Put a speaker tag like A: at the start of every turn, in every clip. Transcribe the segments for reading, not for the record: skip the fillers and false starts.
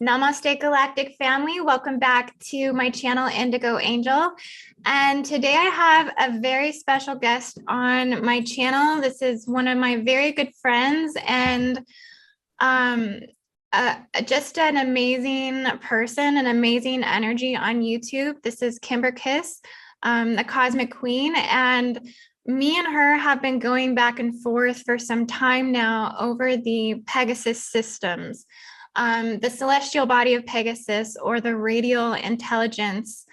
A: Namaste Galactic family, welcome back to my channel Indigo Angel. And today I have a very special guest on my channel. This is one of my very good friends and just an amazing person, an amazing energy on YouTube. This is Kimber Kiss, the Cosmic Queen, and me and her have been going back and forth for some time now over the Pegasus systems. The celestial body of Pegasus, or the radial intelligence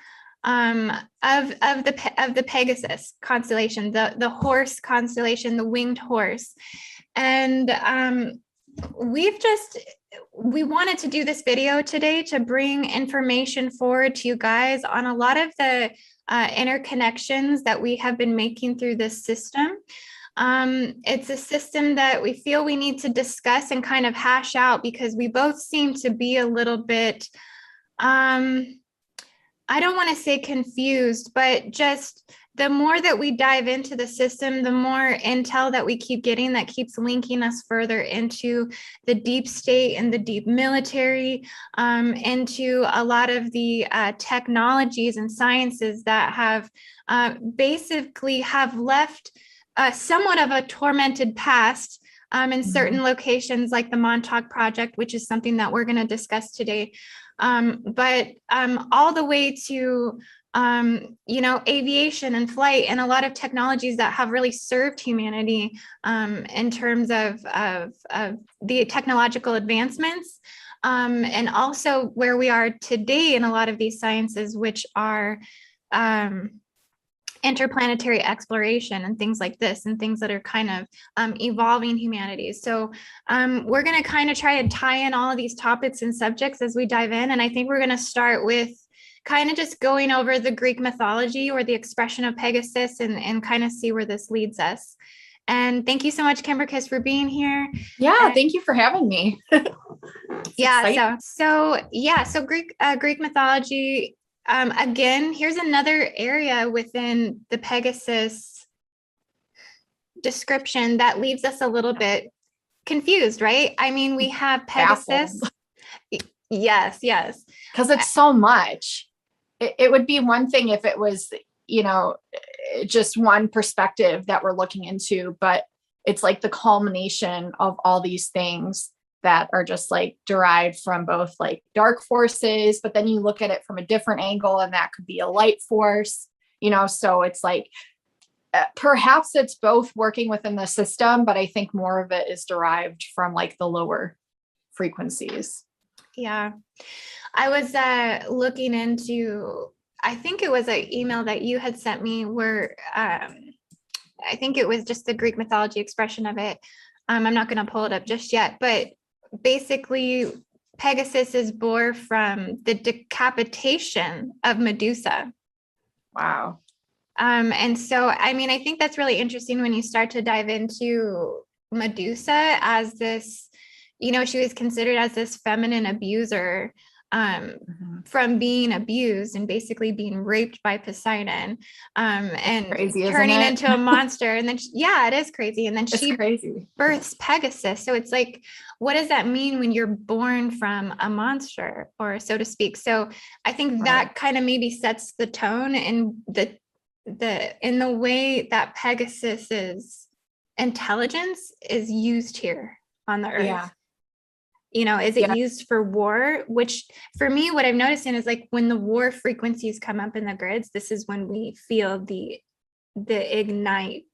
A: of the Pegasus constellation, the horse constellation, the winged horse. And we wanted to do this video today to bring information forward to you guys on a lot of the interconnections that we have been making through this system. It's a system that we feel we need to discuss and kind of hash out because we both seem to be a little bit, I don't want to say confused, but just the more that we dive into the system, the more intel that we keep getting that keeps linking us further into the deep state and the deep military, into a lot of the technologies and sciences that have basically have left somewhat of a tormented past in certain locations like the Montauk Project, which is something that we're going to discuss today. But all the way to, aviation and flight and a lot of technologies that have really served humanity in terms of the technological advancements, and also where we are today in a lot of these sciences, which are interplanetary exploration and things like this, and things that are kind of evolving humanity. So we're going to kind of try and tie in all of these topics and subjects as we dive in. And I think we're going to start with kind of just going over the Greek mythology or the expression of Pegasus and kind of see where this leads us. And thank you so much, Kimber Kiss, for being here.
B: Yeah, thank you for having me.
A: So Greek mythology. Again, here's another area within the Pegasus description that leaves us a little bit confused, right? I mean, we have Pegasus. Yes.
B: Because it's so much. It would be one thing if it was, just one perspective that we're looking into, but it's like the culmination of all these things that are just like derived from both like dark forces, but then you look at it from a different angle and that could be a light force, so it's like, perhaps it's both working within the system, but I think more of it is derived from like the lower frequencies.
A: Yeah. I was looking into, I think it was an email that you had sent me where I think it was just the Greek mythology expression of it. I'm not going to pull it up just yet, but basically Pegasus is born from the decapitation of Medusa.
B: Wow.
A: And so, I mean, I think that's really interesting when you start to dive into Medusa as this, she was considered as this feminine abuser from being abused and basically being raped by Poseidon, and
B: crazy,
A: turning into a monster. And then, it is crazy. And then she births Pegasus. So it's like, what does that mean when you're born from a monster, or so to speak? So I think that kind of maybe sets the tone in the way that Pegasus's intelligence is used here on the earth.
B: Yeah.
A: Is it used for war? Which for me, what I'm noticing is like when the war frequencies come up in the grids, this is when we feel the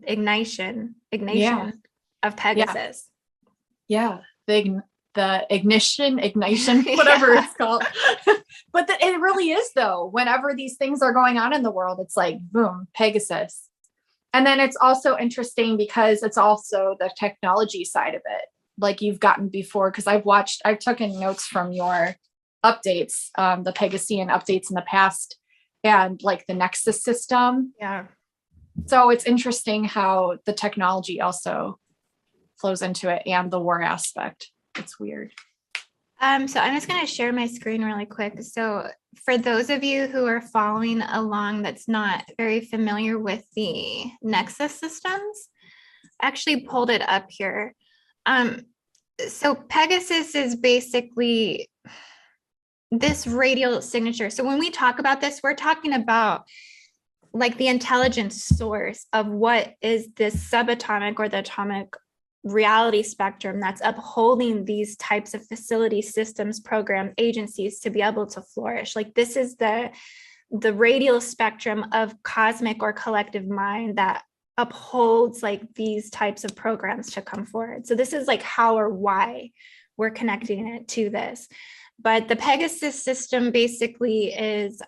A: ignition of Pegasus.
B: Yeah. The ignition, whatever it's called. But it really is though, whenever these things are going on in the world, it's like, boom, Pegasus. And then it's also interesting because it's also the technology side of it. Like you've gotten before, because I've taken notes from your updates, the Pegasian updates in the past, and like the Nexus system.
A: Yeah.
B: So it's interesting how the technology also flows into it and the war aspect. It's weird.
A: So I'm just going to share my screen really quick. So for those of you who are following along that's not very familiar with the Nexus systems, I actually pulled it up here. So Pegasus is basically this radial signature. So when we talk about this, we're talking about like the intelligence source of what is this subatomic or the atomic reality spectrum that's upholding these types of facility systems, programs, agencies to be able to flourish. Like this is the radial spectrum of cosmic or collective mind that upholds like these types of programs to come forward. So this is like how or why we're connecting it to this. But the Pegasus system basically is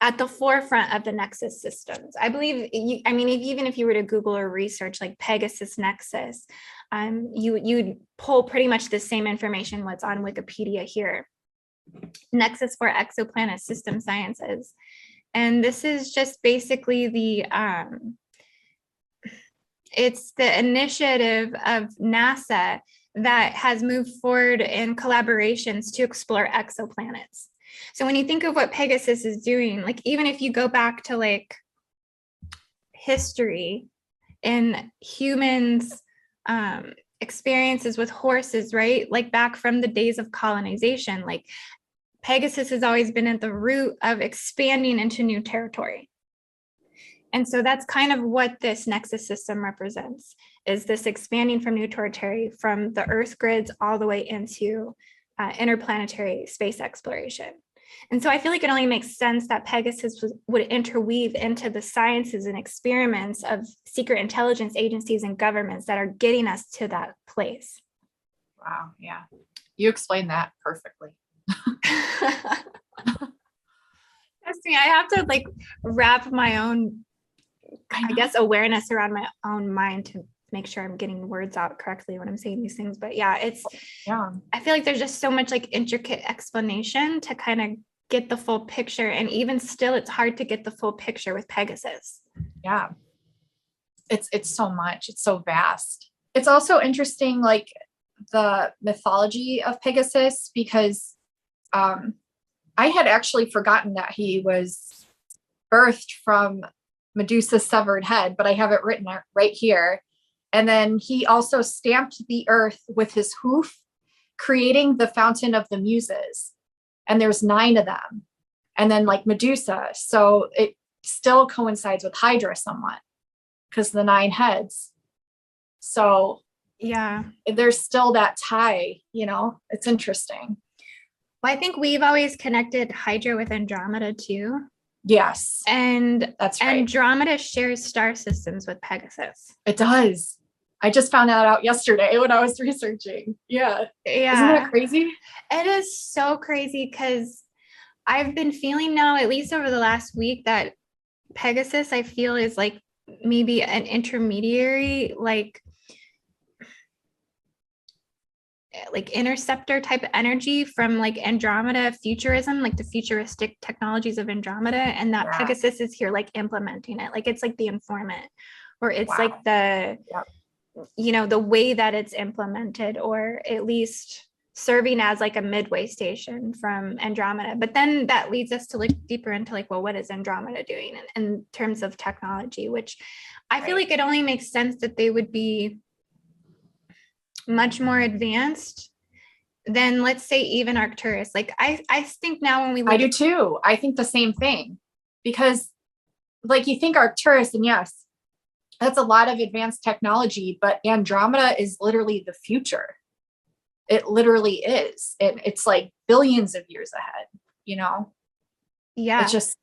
A: at the forefront of the Nexus systems. I believe, even if you were to Google or research like Pegasus Nexus, you'd pull pretty much the same information what's on Wikipedia here. Nexus for Exoplanet System Sciences. And this is just basically it's the initiative of NASA that has moved forward in collaborations to explore exoplanets. So when you think of what Pegasus is doing, like even if you go back to like history and humans experiences with horses, right? Like back from the days of colonization, like Pegasus has always been at the root of expanding into new territory. And so that's kind of what this Nexus system represents, is this expanding from new territory from the Earth grids all the way into interplanetary space exploration. And so I feel like it only makes sense that Pegasus would interweave into the sciences and experiments of secret intelligence agencies and governments that are getting us to that place.
B: Wow, yeah. You explained that perfectly.
A: Trust me, I have to like wrap my own, I guess, awareness around my own mind to make sure I'm getting words out correctly when I'm saying these things. But yeah, I feel like there's just so much like intricate explanation to kind of get the full picture. And even still, it's hard to get the full picture with Pegasus.
B: Yeah. It's so much, it's so vast. It's also interesting, like the mythology of Pegasus, because I had actually forgotten that he was birthed from Medusa's severed head, but I have it written right here. And then he also stamped the earth with his hoof, creating the fountain of the muses. And there's 9 of them. And then like Medusa. So it still coincides with Hydra somewhat because the 9 heads. So
A: yeah,
B: there's still that tie, it's interesting.
A: Well, I think we've always connected Hydra with Andromeda too.
B: Yes.
A: And
B: that's right.
A: Andromeda shares star systems with Pegasus.
B: It does. I just found that out yesterday when I was researching. Yeah.
A: Yeah.
B: Isn't that crazy?
A: It is so crazy because I've been feeling now, at least over the last week, that Pegasus, I feel, is like maybe an intermediary, like interceptor type of energy from like Andromeda futurism, like the futuristic technologies of Andromeda, and that Pegasus is here like implementing it. Like it's like the informant, or it's like the, the way that it's implemented, or at least serving as like a midway station from Andromeda. But then that leads us to look deeper into like, well, what is Andromeda doing in terms of technology, which I feel like it only makes sense that they would be much more advanced than, let's say, even Arcturus. Like I think now when we
B: I do too. I think the same thing, because like you think Arcturus, and yes, that's a lot of advanced technology, but Andromeda is literally the future. It literally is. It's like billions of years ahead,
A: Yeah.
B: It's just,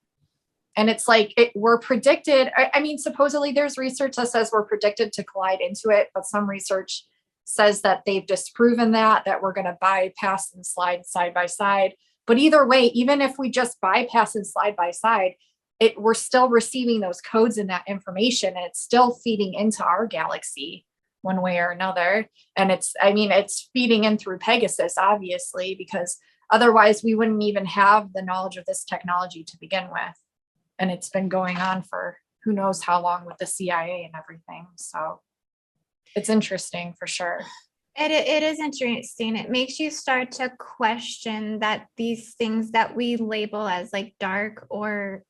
B: and it's like we're predicted. I mean, supposedly there's research that says we're predicted to collide into it, but some research says that they've disproven that we're going to bypass and slide side by side. But either way, even if we just bypass and slide by side, we're still receiving those codes and that information, and it's still feeding into our galaxy one way or another. And it's feeding in through Pegasus, obviously, because otherwise we wouldn't even have the knowledge of this technology to begin with. And it's been going on for who knows how long with the CIA and everything. So it's interesting for sure.
A: It is interesting. It makes you start to question that these things that we label as like dark, or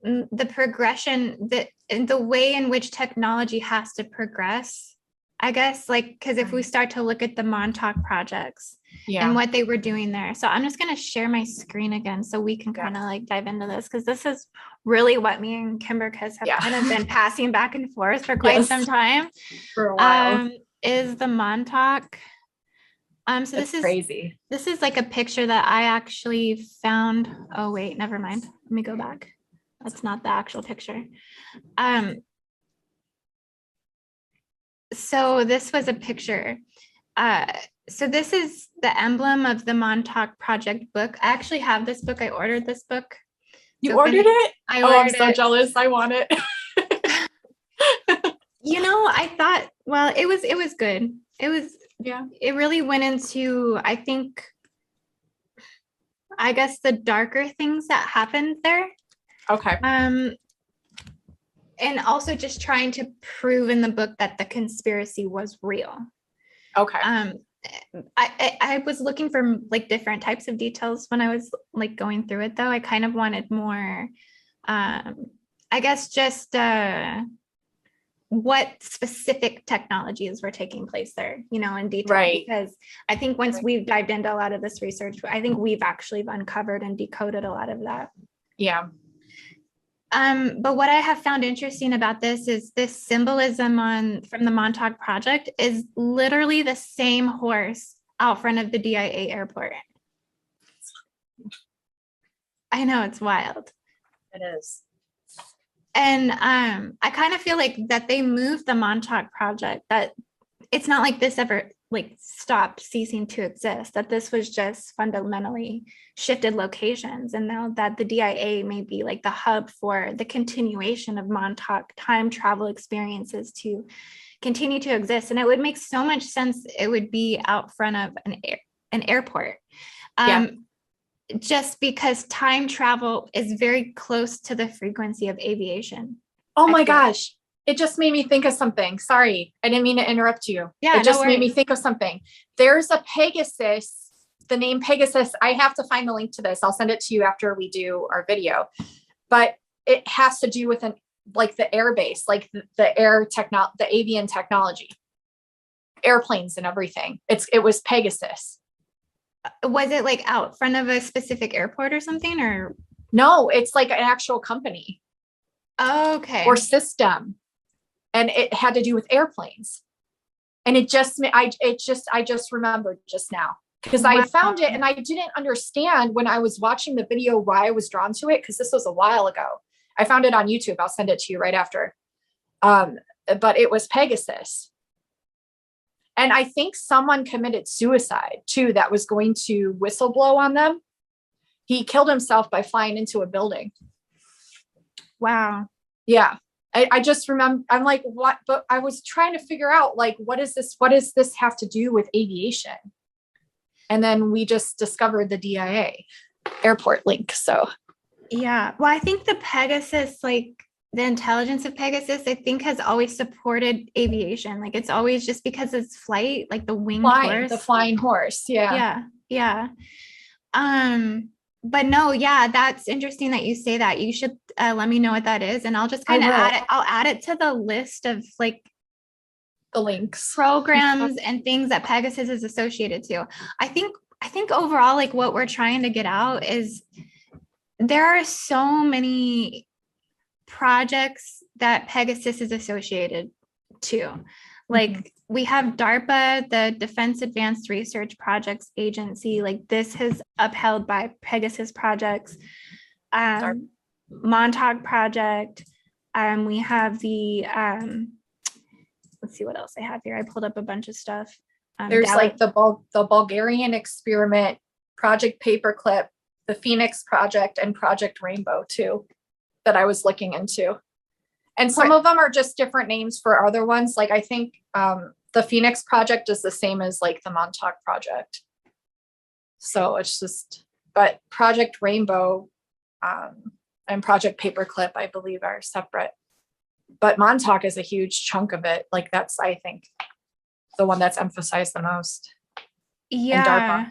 A: the progression, the way in which technology has to progress I guess like, because if we start to look at the Montauk projects and what they were doing there. So I'm just going to share my screen again so we can kind of like dive into this, because this is really what me and Kimbercus have kind of been passing back and forth for quite some time.
B: For a while.
A: Is the Montauk. So this is crazy. This is like a picture that I actually found. Oh, wait, never mind. Let me go back. That's not the actual picture. So this was a picture. So this is the emblem of the Montauk Project book. I actually have this book. I ordered this book.
B: You ordered it?
A: I'm
B: so jealous. I want it.
A: I thought, well, it was good. It really went into, I guess the darker things that happened there.
B: Okay.
A: And also just trying to prove in the book that the conspiracy was real.
B: Okay.
A: I was looking for like different types of details when I was like going through it, though. I kind of wanted more, I guess, just what specific technologies were taking place there, in detail. Right. Because I think once we've dived into a lot of this research, I think we've actually uncovered and decoded a lot of that.
B: Yeah.
A: But what I have found interesting about this is this symbolism from the Montauk Project is literally the same horse out front of the DIA airport. I know, it's wild.
B: It is.
A: And I kind of feel like that they moved the Montauk Project, that it's not like this ever like stopped ceasing to exist, that this was just fundamentally shifted locations. And now that the DIA may be like the hub for the continuation of Montauk time travel experiences to continue to exist. And it would make so much sense. It would be out front of an airport. Just because time travel is very close to the frequency of aviation.
B: Oh my gosh. It just made me think of something. Sorry, I didn't mean to interrupt you. Yeah, it just made me think of something. There's a Pegasus, the name Pegasus. I have to find the link to this. I'll send it to you after we do our video. But it has to do with the air base, like the avian technology, airplanes and everything. It was Pegasus.
A: Was it like out front of a specific airport or something, or?
B: No, it's like an actual company.
A: Oh, okay.
B: Or system. And it had to do with airplanes. And I just remembered just now, because I found it and I didn't understand when I was watching the video why I was drawn to it, because this was a while ago. I found it on YouTube. I'll send it to you right after. But it was Pegasus. And I think someone committed suicide too that was going to whistleblow on them. He killed himself by flying into a building.
A: Wow.
B: Yeah. I just remember, I'm like, what? But I was trying to figure out, like, what does this have to do with aviation? And then we just discovered the DIA airport link. So,
A: yeah. Well, I think the Pegasus, like the intelligence of Pegasus, I think has always supported aviation. Like it's always just because it's flight, like the winged horse.
B: The flying horse. Yeah.
A: Yeah. But no, yeah, that's interesting that you say that. You should let me know what that is, and I'll just kind of add it. I'll add it to the list of like
B: the links,
A: programs, and things that Pegasus is associated to. I think overall, like what we're trying to get out is there are so many projects that Pegasus is associated to. Like we have DARPA, the Defense Advanced Research Projects Agency. Like this is upheld by Pegasus projects. Montauk Project. We have the, let's see what else I have here. I pulled up a bunch of stuff.
B: There's like the Bulgarian experiment, Project Paperclip, the Phoenix Project, and Project Rainbow too, that I was looking into. And some of them are just different names for other ones. Like I think the Phoenix Project is the same as like the Montauk Project. So it's just, but Project Rainbow and Project Paperclip, I believe, are separate. But Montauk is a huge chunk of it. Like that's, I think, the one that's emphasized the most.
A: Yeah.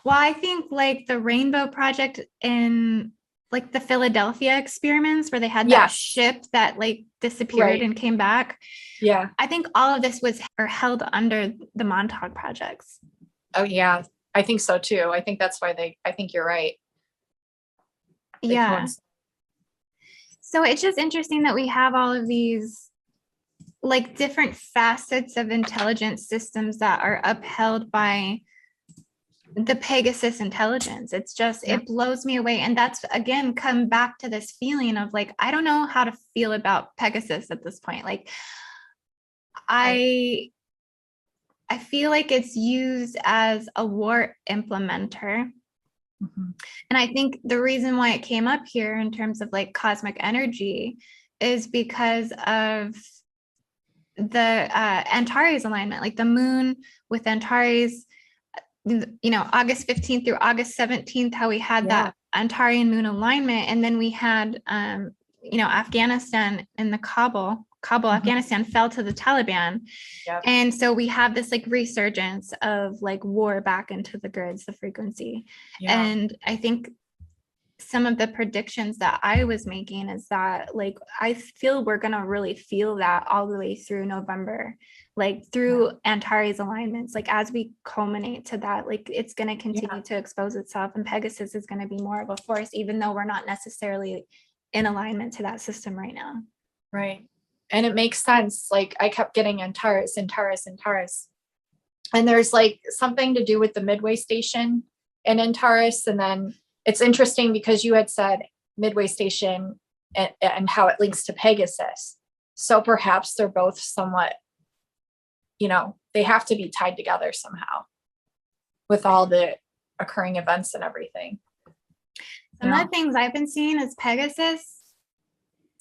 A: Well, I think like the Rainbow Project in like the Philadelphia experiments where they had that
B: Yes.
A: ship that like disappeared
B: Right.
A: and came back.
B: Yeah.
A: I think all of this was held under the Montauk Projects.
B: Oh yeah. I think so too. I think that's why I think you're right.
A: Yeah. So it's just interesting that we have all of these like different facets of intelligence systems that are upheld by the Pegasus intelligence. It's just, it blows me away. And that's again, come back to this feeling of like, I don't know how to feel about Pegasus at this point. Like I feel like it's used as a war implementer. Mm-hmm. And I think the reason why it came up here in terms of like cosmic energy is because of the Antares alignment, like the moon with Antares, you know, August 15th through August 17th, how we had that Antarian moon alignment. And then we had, you know, Afghanistan in the Kabul, Afghanistan fell to the Taliban. Yep. And so we have this like resurgence of like war back into the grids, the frequency. Yeah. And I think some of the predictions that I was making is that like, I feel we're going to really feel that all the way through November, like through Antares alignments, like as we culminate to that, like it's going to continue to expose itself, and Pegasus is going to be more of a force, even though we're not necessarily in alignment to that system right now.
B: Right. And it makes sense. Like I kept getting Antares. And there's like something to do with the Midway station in Antares. And then it's interesting because you had said Midway station and how it links to Pegasus. So perhaps they're both somewhat, you know, they have to be tied together somehow with all the occurring events and everything.
A: Some of the things I've been seeing is Pegasus,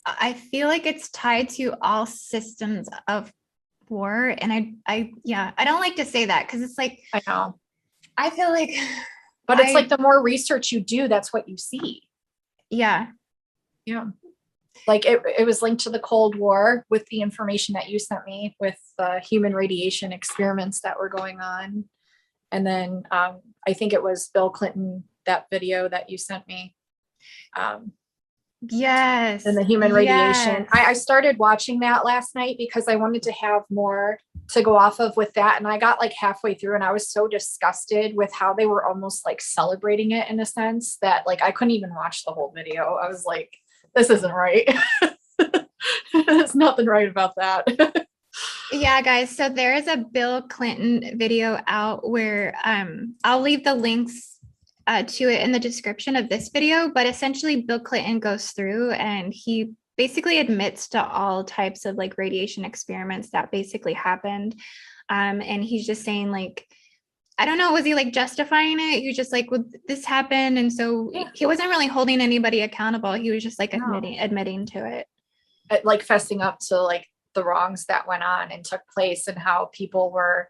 A: I feel like it's tied to all systems of war. And I don't like to say that because it's like,
B: I know.
A: I feel like,
B: but it's like the more research you do, that's what you see.
A: Yeah.
B: Yeah. Like it was linked to the Cold War with the information that you sent me with the human radiation experiments that were going on. And then I think it was Bill Clinton, that video that you sent me.
A: Yes.
B: And the human radiation. I started watching that last night because I wanted to have more to go off of with that. And I got like halfway through and I was so disgusted with how they were almost like celebrating it in a sense that like I couldn't even watch the whole video. I was like, this isn't right. There's nothing right about that.
A: Yeah, guys. So there is a Bill Clinton video out where I'll leave the links to it in the description of this video, but essentially Bill Clinton goes through and he basically admits to all types of like radiation experiments that basically happened. And he's just saying like, I don't know, was he like justifying it? He was just like, well, this happened. And so he wasn't really holding anybody accountable. He was just like admitting to it.
B: Like fessing up to like the wrongs that went on and took place and how people were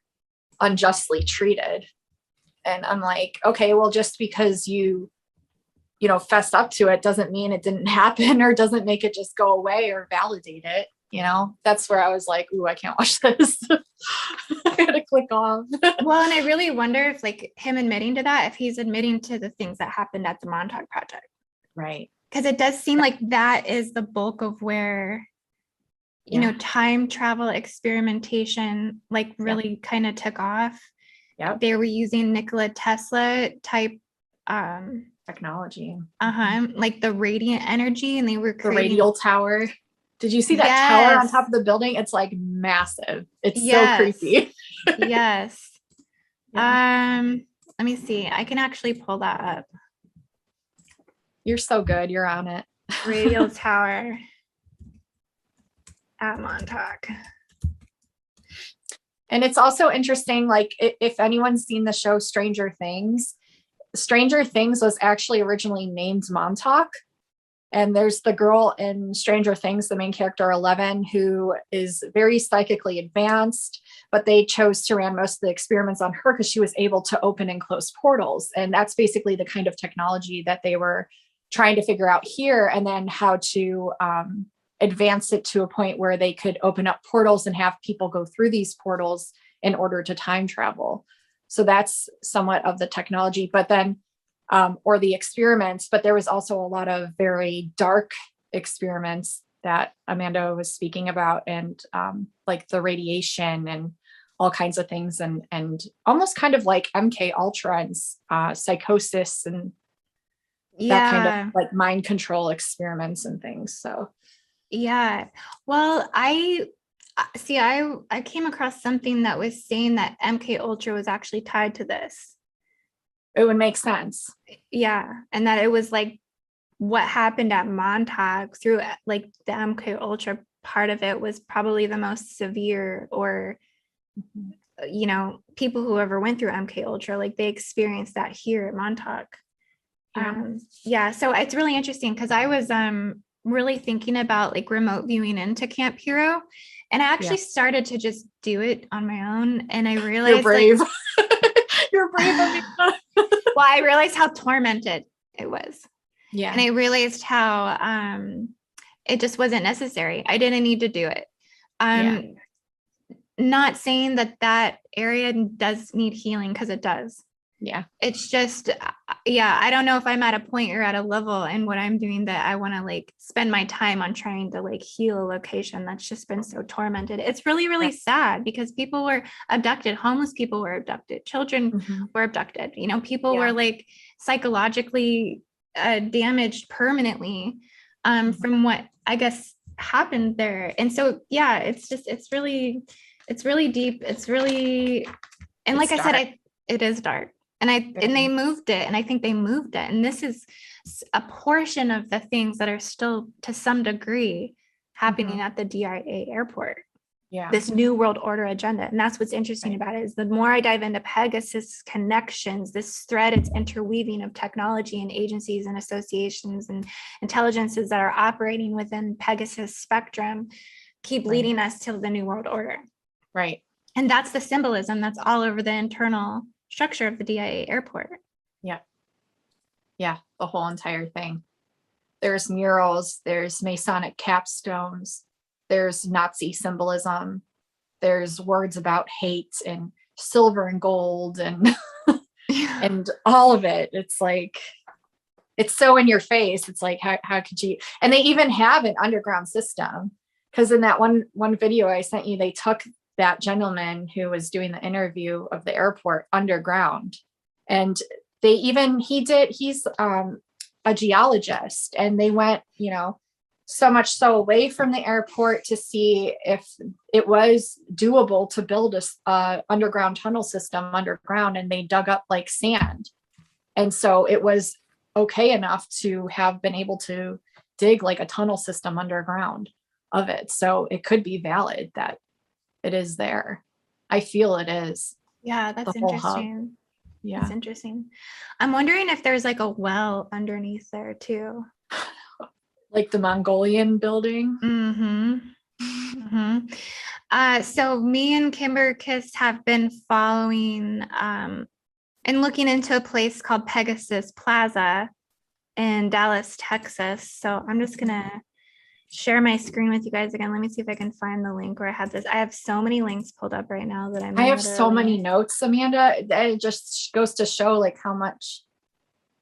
B: unjustly treated. And I'm like, okay, well, just because you fess up to it doesn't mean it didn't happen or doesn't make it just go away or validate it. You know, that's where I was like, ooh, I can't watch this. I gotta click off.
A: Well, and I really wonder if like him admitting to that, if he's admitting to the things that happened at the Montauk Project.
B: Right.
A: Because it does seem like that is the bulk of where, you know, time travel experimentation like really kind of took off. Yeah. They were using Nikola Tesla type
B: technology.
A: Like the radiant energy, and they were creating
B: the radial tower. Did you see that tower on top of the building? It's like massive. It's so creepy.
A: Yes. Let me see. I can actually pull that up.
B: You're so good. You're on it.
A: Radial tower at Montauk.
B: And it's also interesting, like if anyone's seen the show Stranger Things was actually originally named Montauk. And there's the girl in Stranger Things, the main character 11, who is very psychically advanced, but they chose to run most of the experiments on her because she was able to open and close portals. And that's basically the kind of technology that they were trying to figure out here, and then how to advance it to a point where they could open up portals and have people go through these portals in order to time travel. So that's somewhat of the technology. But then or the experiments, but there was also a lot of very dark experiments that Amanda was speaking about, and like the radiation and all kinds of things, and almost kind of like MK Ultra and psychosis and that kind of like mind control experiments and things. So
A: yeah, well, I came across something that was saying that MK Ultra was actually tied to this.
B: It would make sense.
A: Yeah, and that it was like what happened at Montauk through like the MK Ultra part of it was probably the most severe, or people who ever went through MK Ultra, like they experienced that here at Montauk. So it's really interesting because I was really thinking about like remote viewing into Camp Hero, and I actually started to just do it on my own, and I realized
B: you're brave.
A: Like,
B: you're brave.
A: Well, I realized how tormented it was.
B: Yeah.
A: And I realized how it just wasn't necessary. I didn't need to do it. Not saying that area does need healing, because it does.
B: Yeah.
A: It's just, I don't know if I'm at a point or at a level in what I'm doing that I want to like spend my time on trying to like heal a location that's just been so tormented. It's really, really sad, because people were abducted, homeless people were abducted, children were abducted, people were like psychologically damaged permanently from what I guess happened there. And so, it's really deep. It's really, and like I said, it is dark. And they moved it, and I think they moved it. And this is a portion of the things that are still to some degree happening at the DIA airport.
B: Yeah.
A: This new world order agenda. And that's what's interesting about it, is the more I dive into Pegasus connections, this thread, it's interweaving of technology and agencies and associations and intelligences that are operating within Pegasus spectrum keep leading us to the new world order.
B: Right.
A: And that's the symbolism that's all over the internal structure of the DIA airport.
B: Yeah. Yeah. The whole entire thing. There's murals, there's Masonic capstones, there's Nazi symbolism, there's words about hate and silver and gold and and all of it. It's like, it's so in your face. It's like, how could you? And they even have an underground system, because in that one video I sent you, they took that gentleman who was doing the interview of the airport underground, and he's a geologist, and they went, so much so away from the airport to see if it was doable to build a underground tunnel system underground, and they dug up like sand. And so it was okay enough to have been able to dig like a tunnel system underground of it. So it could be valid that it is there. I feel it is.
A: Yeah, that's interesting. Yeah, that's interesting. I'm wondering if there's like a well underneath there too.
B: Like the Mongolian building.
A: So me and Kimber Kiss have been following and looking into a place called Pegasus Plaza in Dallas, Texas. So I'm just gonna share my screen with you guys again. Let me see if I can find the link where I have this. I have so many links pulled up right now that I
B: have so many notes, Amanda. It just goes to show like how much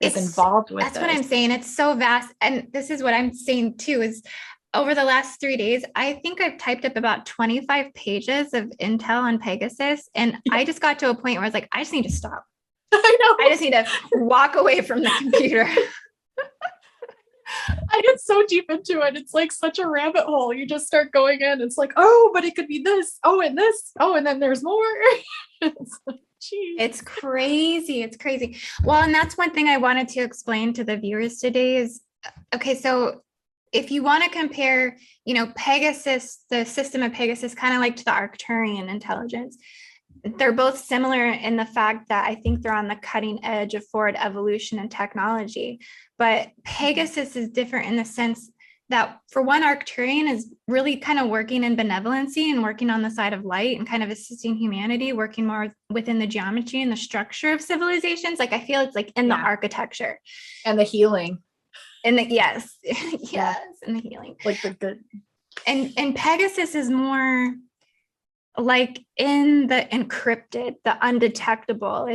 B: is involved with
A: that's what I'm saying. It's so vast. And this is what I'm saying too, is over the last 3 days, I think I've typed up about 25 pages of intel on Pegasus. And I just got to a point where I was like, I just need to stop.
B: I know.
A: I just need to walk away from the computer.
B: I get so deep into it. It's like such a rabbit hole. You just start going in. It's like, oh, but it could be this. Oh, and this. Oh, and then there's more.
A: It's crazy. It's crazy. Well, and that's one thing I wanted to explain to the viewers today is, okay, so if you want to compare, Pegasus, the system of Pegasus, kind of like to the Arcturian intelligence, they're both similar in the fact that I think they're on the cutting edge of forward evolution and technology. But Pegasus is different in the sense that, for one, Arcturian is really kind of working in benevolency and working on the side of light and kind of assisting humanity, working more within the geometry and the structure of civilizations. Like I feel it's like in the architecture
B: and the healing.
A: And yes, and the healing.
B: Like the good.
A: And Pegasus is more like in the encrypted, the undetectable.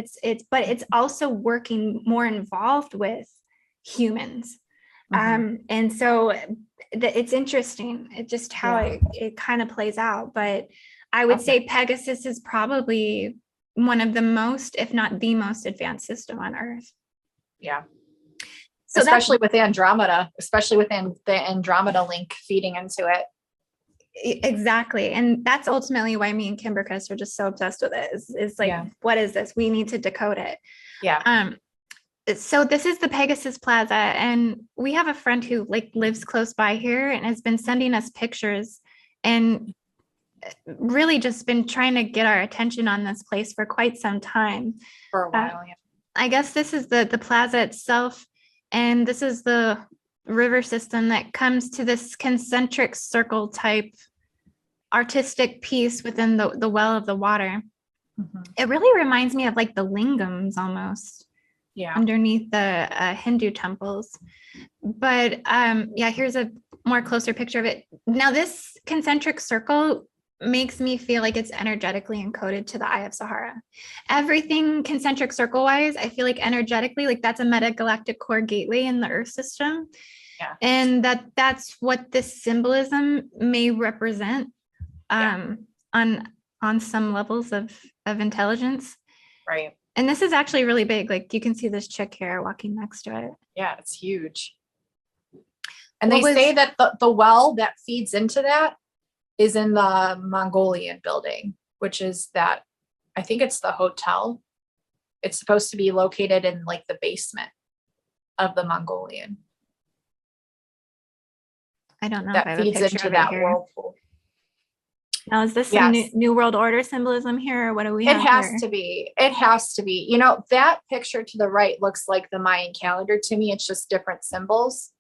A: But it's also working more involved with humans. And so it's interesting. It just how it kind of plays out. But I would say Pegasus is probably one of the most, if not the most advanced system on Earth.
B: Yeah. So especially with Andromeda, especially with the Andromeda link feeding into it.
A: Exactly. And that's ultimately why me and Kimber Chris are just so obsessed with it. Is like, what is this? We need to decode it.
B: Yeah.
A: So this is the Pegasus Plaza, and we have a friend who like lives close by here and has been sending us pictures and really just been trying to get our attention on this place for quite some time.
B: For a while, yeah.
A: I guess this is the plaza itself, and this is the river system that comes to this concentric circle type artistic piece within the well of the water. It really reminds me of like the lingams almost.
B: Yeah.
A: Underneath the Hindu temples. But here's a more closer picture of it. Now this concentric circle makes me feel like it's energetically encoded to the Eye of Sahara. Everything concentric circle wise, I feel like energetically, like that's a metagalactic core gateway in the Earth system.
B: Yeah.
A: And that's what this symbolism may represent on some levels of intelligence.
B: Right.
A: And this is actually really big. Like you can see this chick here walking next to it.
B: Yeah, it's huge. And they say that the well that feeds into that is in the Mongolian building, which is that, I think it's the hotel. It's supposed to be located in like the basement of the Mongolian.
A: I don't know.
B: That feeds into that whirlpool.
A: Now, is this some new world order symbolism here, or what do we have?
B: It has to be. It has to be. You know, that picture to the right looks like the Mayan calendar to me. It's just different symbols.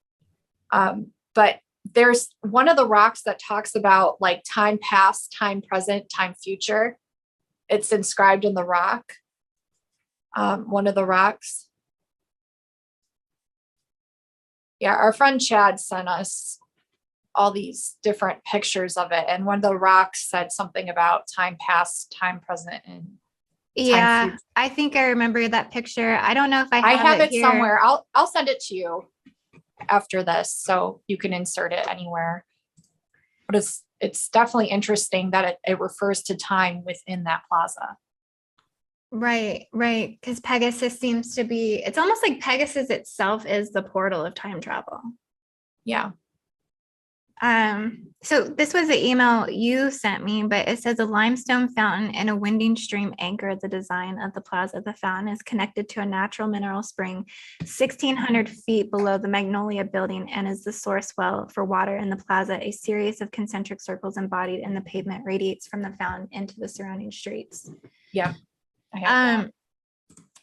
B: But there's one of the rocks that talks about like time past, time present, time future. It's inscribed in the rock. One of the rocks. Yeah, our friend Chad sent us all these different pictures of it, and one of the rocks said something about time past, time present, and
A: time future. I think I remember that picture. I don't know if I
B: have it
A: here
B: somewhere. I'll send it to you after this so you can insert it anywhere. But it's definitely interesting that it refers to time within that plaza.
A: Right, because Pegasus seems to be, it's almost like Pegasus itself is the portal of time travel.
B: Yeah.
A: So this was the email you sent me, but it says a limestone fountain and a winding stream anchor the design of the plaza. The fountain is connected to a natural mineral spring 1,600 feet below the Magnolia building and is the source well for water in the plaza. A series of concentric circles embodied in the pavement radiates from the fountain into the surrounding streets.
B: Yeah.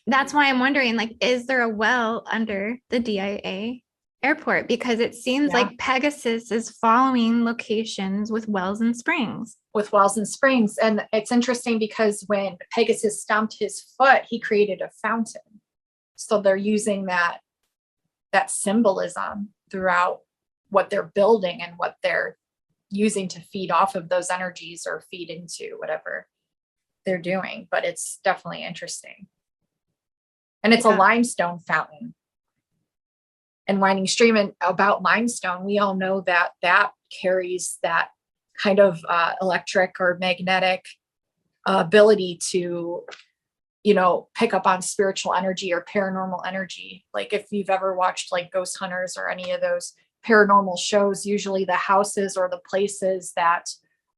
A: That's why I'm wondering, like, is there a well under the DIA airport? Because it seems like Pegasus is following locations with wells and springs.
B: And it's interesting because when Pegasus stomped his foot, he created a fountain. So they're using that symbolism throughout what they're building and what they're using to feed off of those energies or feed into whatever they're doing. But it's definitely interesting. And it's a limestone fountain. And winding stream, and about limestone, we all know that carries that kind of electric or magnetic ability to, pick up on spiritual energy or paranormal energy. Like if you've ever watched like Ghost Hunters or any of those paranormal shows, usually the houses or the places that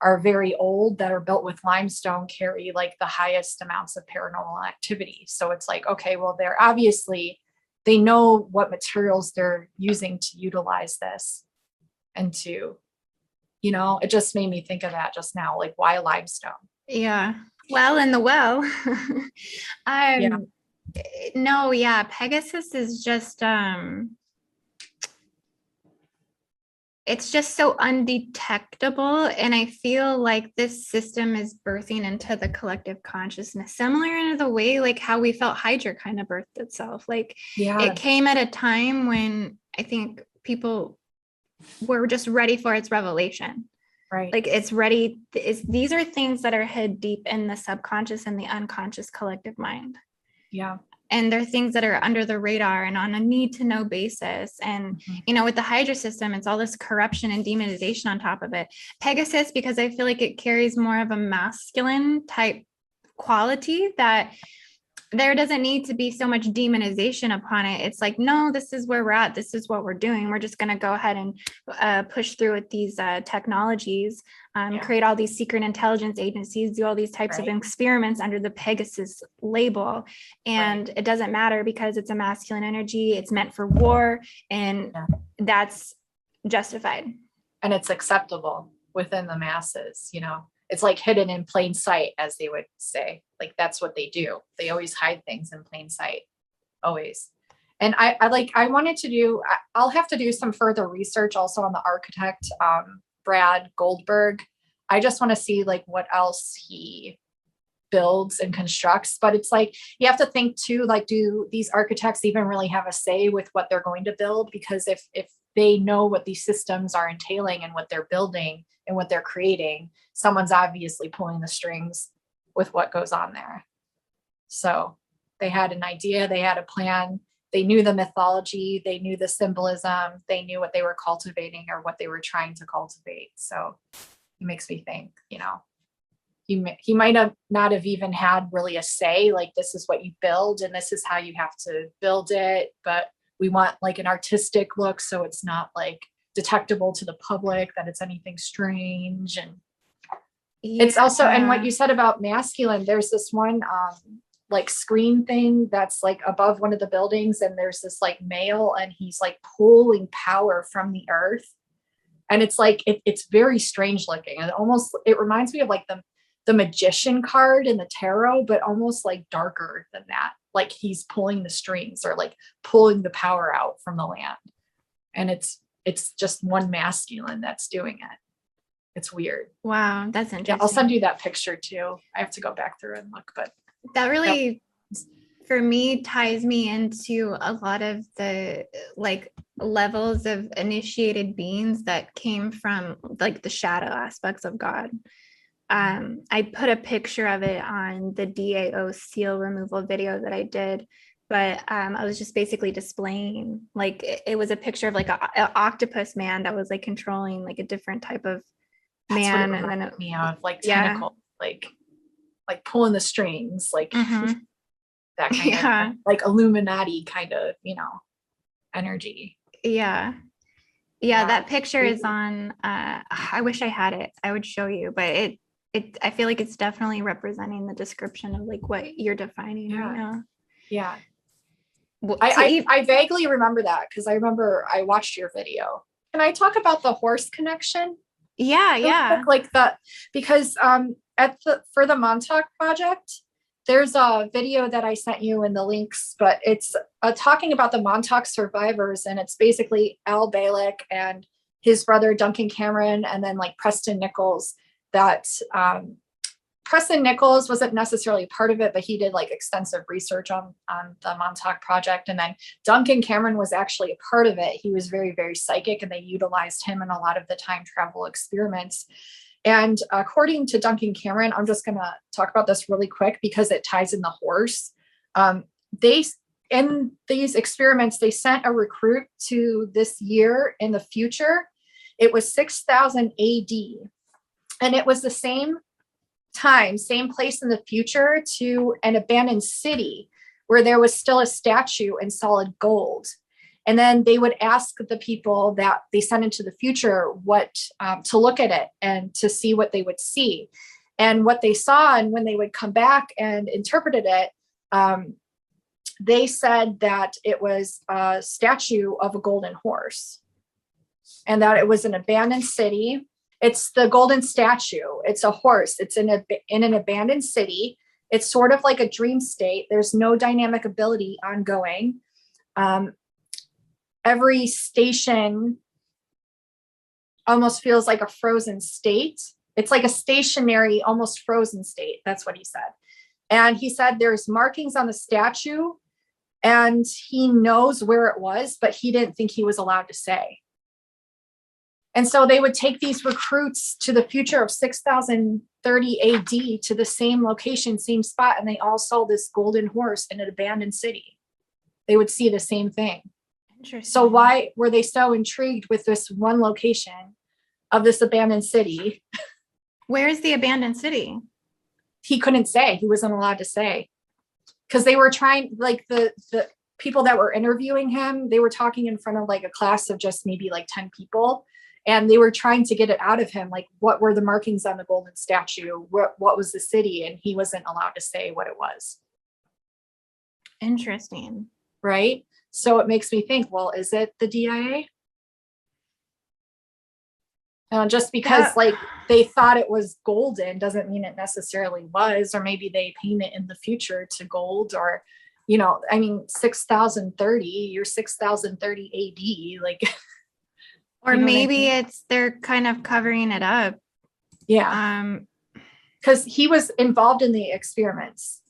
B: are very old that are built with limestone carry like the highest amounts of paranormal activity. So it's like, okay, well, they know what materials they're using to utilize this and to, it just made me think of that just now, like why limestone?
A: Yeah. Well, in the well. Pegasus is just, it's just so undetectable. And I feel like this system is birthing into the collective consciousness, similar in the way like how we felt Hydra kind of birthed itself. Like it came at a time when I think people were just ready for its revelation.
B: Right.
A: Like it's ready. These are things that are hid deep in the subconscious and the unconscious collective mind.
B: Yeah.
A: And they're things that are under the radar and on a need to know basis. And, you know, with the Hydra system, it's all this corruption and demonization on top of it. Pegasus, because I feel like it carries more of a masculine type quality, that there doesn't need to be so much demonization upon it. It's like, no, this is where we're at. This is what we're doing. We're just going to go ahead and push through with these technologies, create all these secret intelligence agencies, do all these types of experiments under the Pegasus label. And it doesn't matter because it's a masculine energy. It's meant for war, and that's justified.
B: And it's acceptable within the masses, you know. It's like hidden in plain sight, as they would say. Like that's what they do. They always hide things in plain sight, always. And I wanted to do, I'll have to do some further research also on the architect, Brad Goldberg. I just want to see like what else he builds and constructs. But it's like, you have to think too, like, do these architects even really have a say with what they're going to build? Because if they know what these systems are entailing and what they're building and what they're creating, someone's obviously pulling the strings with what goes on there. So they had an idea, they had a plan, they knew the mythology, they knew the symbolism, they knew what they were cultivating or what they were trying to cultivate. So it makes me think, you know, he might have not have even had really a say, like this is what you build and this is how you have to build it, but we want like an artistic look so it's not like detectable to the public that it's anything strange. And it's also, and what you said about masculine, there's this one like screen thing that's like above one of the buildings, and there's this like male and he's like pulling power from the earth, and it's like it's very strange looking, and almost it reminds me of like the magician card in the tarot, but almost like darker than that, like he's pulling the strings or like pulling the power out from the land, and it's just one masculine that's doing it. It's weird.
A: Wow, that's interesting.
B: Yeah, I'll send you that picture too. I have to go back through and look, but
A: that really for me ties me into a lot of the like levels of initiated beings that came from like the shadow aspects of God. I put a picture of it on the DAO seal removal video that I did, but I was just basically displaying, like it was a picture of like a octopus man that was like controlling like a different type of man, and then
B: me of like tentacle, like pulling the strings, like that kind of like Illuminati kind of, you know, energy.
A: Yeah, that picture is on I wish I had it, I would show you, but it I feel like it's definitely representing the description of like what you're defining right now.
B: Yeah. Well, I vaguely remember that because I remember I watched your video. Can I talk about the horse connection?
A: Yeah.
B: Like that, because for the Montauk Project, there's a video that I sent you in the links, but it's talking about the Montauk Survivors, and it's basically Al Balick and his brother Duncan Cameron, and then like Preston Nichols. That Preston Nichols wasn't necessarily part of it, but he did like extensive research on the Montauk Project. And then Duncan Cameron was actually a part of it. He was very, very psychic, and they utilized him in a lot of the time travel experiments. And according to Duncan Cameron, I'm just going to talk about this really quick because it ties in the horse. In these experiments, they sent a recruit to this year in the future. It was 6000 AD. And it was the same time, same place in the future, to an abandoned city where there was still a statue in solid gold. And then they would ask the people that they sent into the future what to look at it and to see what they would see. And what they saw, and when they would come back and interpreted it, they said that it was a statue of a golden horse, and that it was an abandoned city. It's the golden statue. It's a horse. It's in an abandoned city. It's sort of like a dream state. There's no dynamic ability ongoing. Every station almost feels like a frozen state. It's like a stationary, almost frozen state. That's what he said. And he said there's markings on the statue, and he knows where it was, but he didn't think he was allowed to say. And so they would take these recruits to the future of 6030 AD to the same location, same spot, and they all saw this golden horse in an abandoned city. They would see the same thing.
A: Interesting.
B: So why were they so intrigued with this one location of this abandoned city?
A: Where's the abandoned city?
B: He couldn't say. He wasn't allowed to say. Because they were trying, like the people that were interviewing him, they were talking in front of like a class of just maybe like 10 people. And they were trying to get it out of him. Like, what were the markings on the golden statue? What was the city? And he wasn't allowed to say what it was.
A: Interesting.
B: Right? So it makes me think, well, is it the DIA? Just because like they thought it was golden doesn't mean it necessarily was, or maybe they paint it in the future to gold, or, you know, I mean, 6030, you're 6030 AD, like.
A: Or maybe it's they're kind of covering it up.
B: Yeah. Because he was involved in the experiments.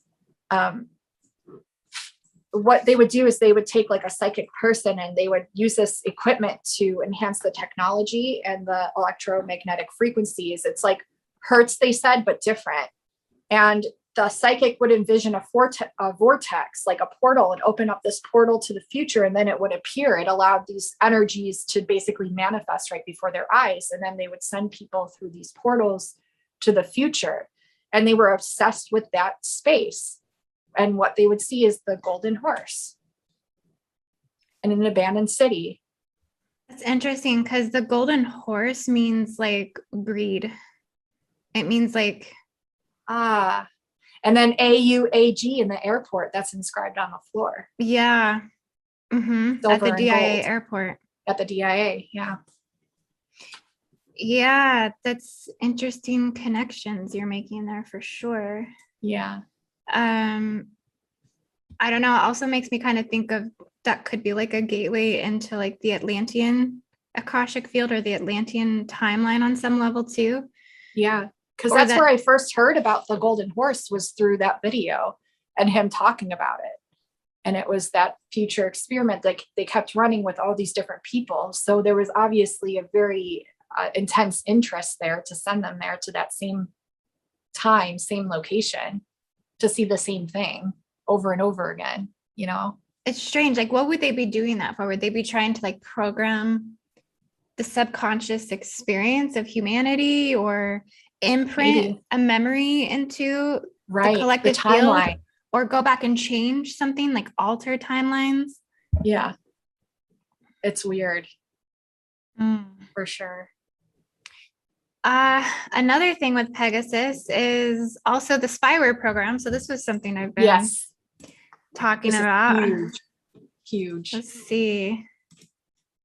B: What they would do is they would take like a psychic person and they would use this equipment to enhance the technology and the electromagnetic frequencies. It's like hertz, they said, but different. And the psychic would envision a vortex, like a portal, and open up this portal to the future, and then it would appear. It allowed these energies to basically manifest right before their eyes. And then they would send people through these portals to the future. And they were obsessed with that space. And what they would see is the golden horse in an abandoned city.
A: That's interesting because the golden horse means like greed. It means like
B: and then AUAG in the airport, that's inscribed on the floor.
A: Yeah. Mm-hmm. At the DIA airport.
B: At the DIA, yeah.
A: Yeah, that's interesting connections you're making there for sure.
B: Yeah.
A: I don't know. It also makes me kind of think of that could be like a gateway into like the Atlantean Akashic field or the Atlantean timeline on some level too.
B: Yeah. Because that's where I first heard about the golden horse, was through that video and him talking about it. And it was that future experiment that they kept running with all these different people. So there was obviously a very intense interest there to send them there to that same time, same location, to see the same thing over and over again, you know?
A: It's strange. Like, what would they be doing that for? Would they be trying to like program the subconscious experience of humanity, or imprint a memory into the collective timeline, field, or go back and change something, like alter timelines?
B: Yeah. It's weird. For sure.
A: Another thing with Pegasus is also the Spyware program. So this was something I've been talking about.
B: Huge.
A: Let's see.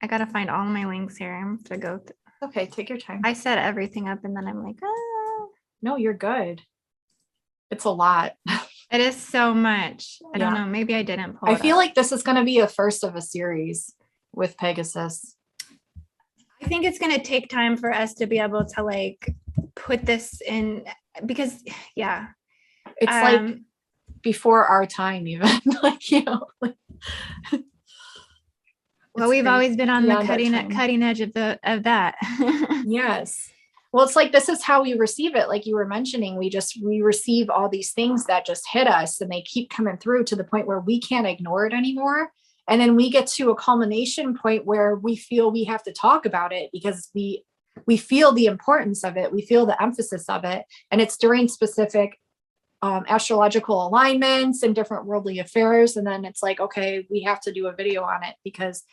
A: I got to find all my links here. I'm going to go.
B: Okay, take your time.
A: I set everything up and then I'm like, oh.
B: No, you're good. It's a lot.
A: It is so much. I don't know. Maybe I didn't pull
B: I feel like this is going to be a first of a series with Pegasus.
A: I think it's going to take time for us to be able to like put this in, because
B: it's like before our time even. Like, you know.
A: Well, we've always been on the cutting edge of that.
B: Yes. Well, it's like, this is how we receive it. Like you were mentioning, we receive all these things that just hit us, and they keep coming through to the point where we can't ignore it anymore. And then we get to a culmination point where we feel we have to talk about it because we feel the importance of it. We feel the emphasis of it. And it's during specific astrological alignments and different worldly affairs. And then it's like, okay, we have to do a video on it because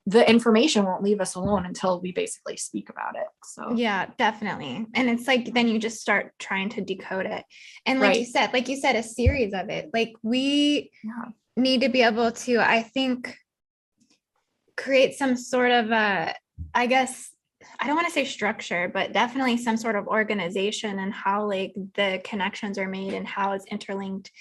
B: the information won't leave us alone until we basically speak about it. So
A: yeah, definitely. And it's like, then you just start trying to decode it. And like you said, a series of it. Like we need to be able to, I think, create some sort of I guess, I don't want to say structure, but definitely some sort of organization and how like the connections are made and how it's interlinked.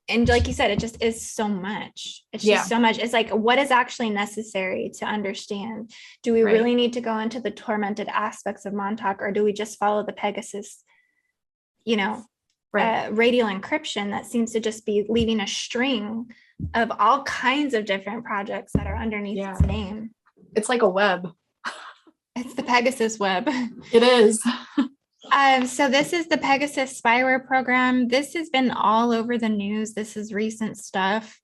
A: And like you said, it just is so much. It's just so much. It's like, what is actually necessary to understand? Do we really need to go into the tormented aspects of Montauk, or do we just follow the Pegasus, radial encryption that seems to just be leaving a string of all kinds of different projects that are underneath its name?
B: It's like a web.
A: It's the Pegasus web.
B: It is.
A: So this is the Pegasus Spyware Program. This has been all over the news. This is recent stuff.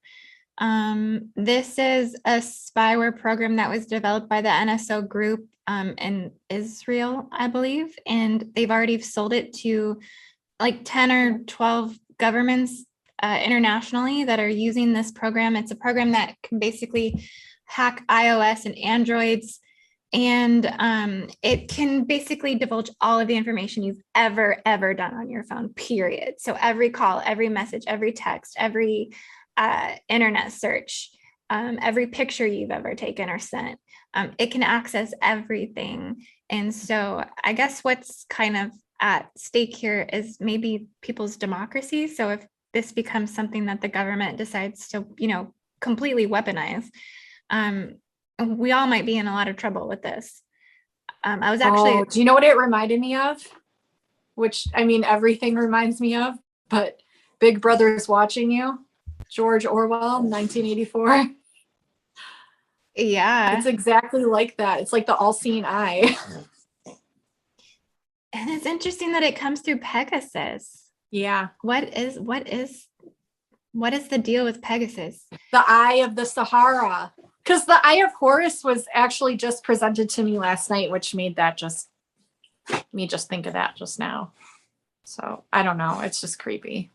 A: This is a spyware program that was developed by the NSO group in Israel, I believe, and they've already sold it to like 10 or 12 governments internationally that are using this program. It's a program that can basically hack iOS and Androids, and it can basically divulge all of the information you've ever done on your phone, period. So every call, every message, every text, every internet search, every picture you've ever taken or sent, it can access everything. And so I guess what's kind of at stake here is maybe people's democracy. So if this becomes something that the government decides to, completely weaponize, we all might be in a lot of trouble with this. I was actually.
B: Do you know what it reminded me of? Which, I mean, everything reminds me of, but Big Brother's Watching You, George Orwell, 1984.
A: Yeah.
B: It's exactly like that. It's like the all-seeing eye.
A: And it's interesting that it comes through Pegasus.
B: Yeah.
A: What is the deal with Pegasus?
B: The Eye of the Sahara. Because the Eye of Horus was actually just presented to me last night, which made that just think of that just now. So I don't know. It's just creepy.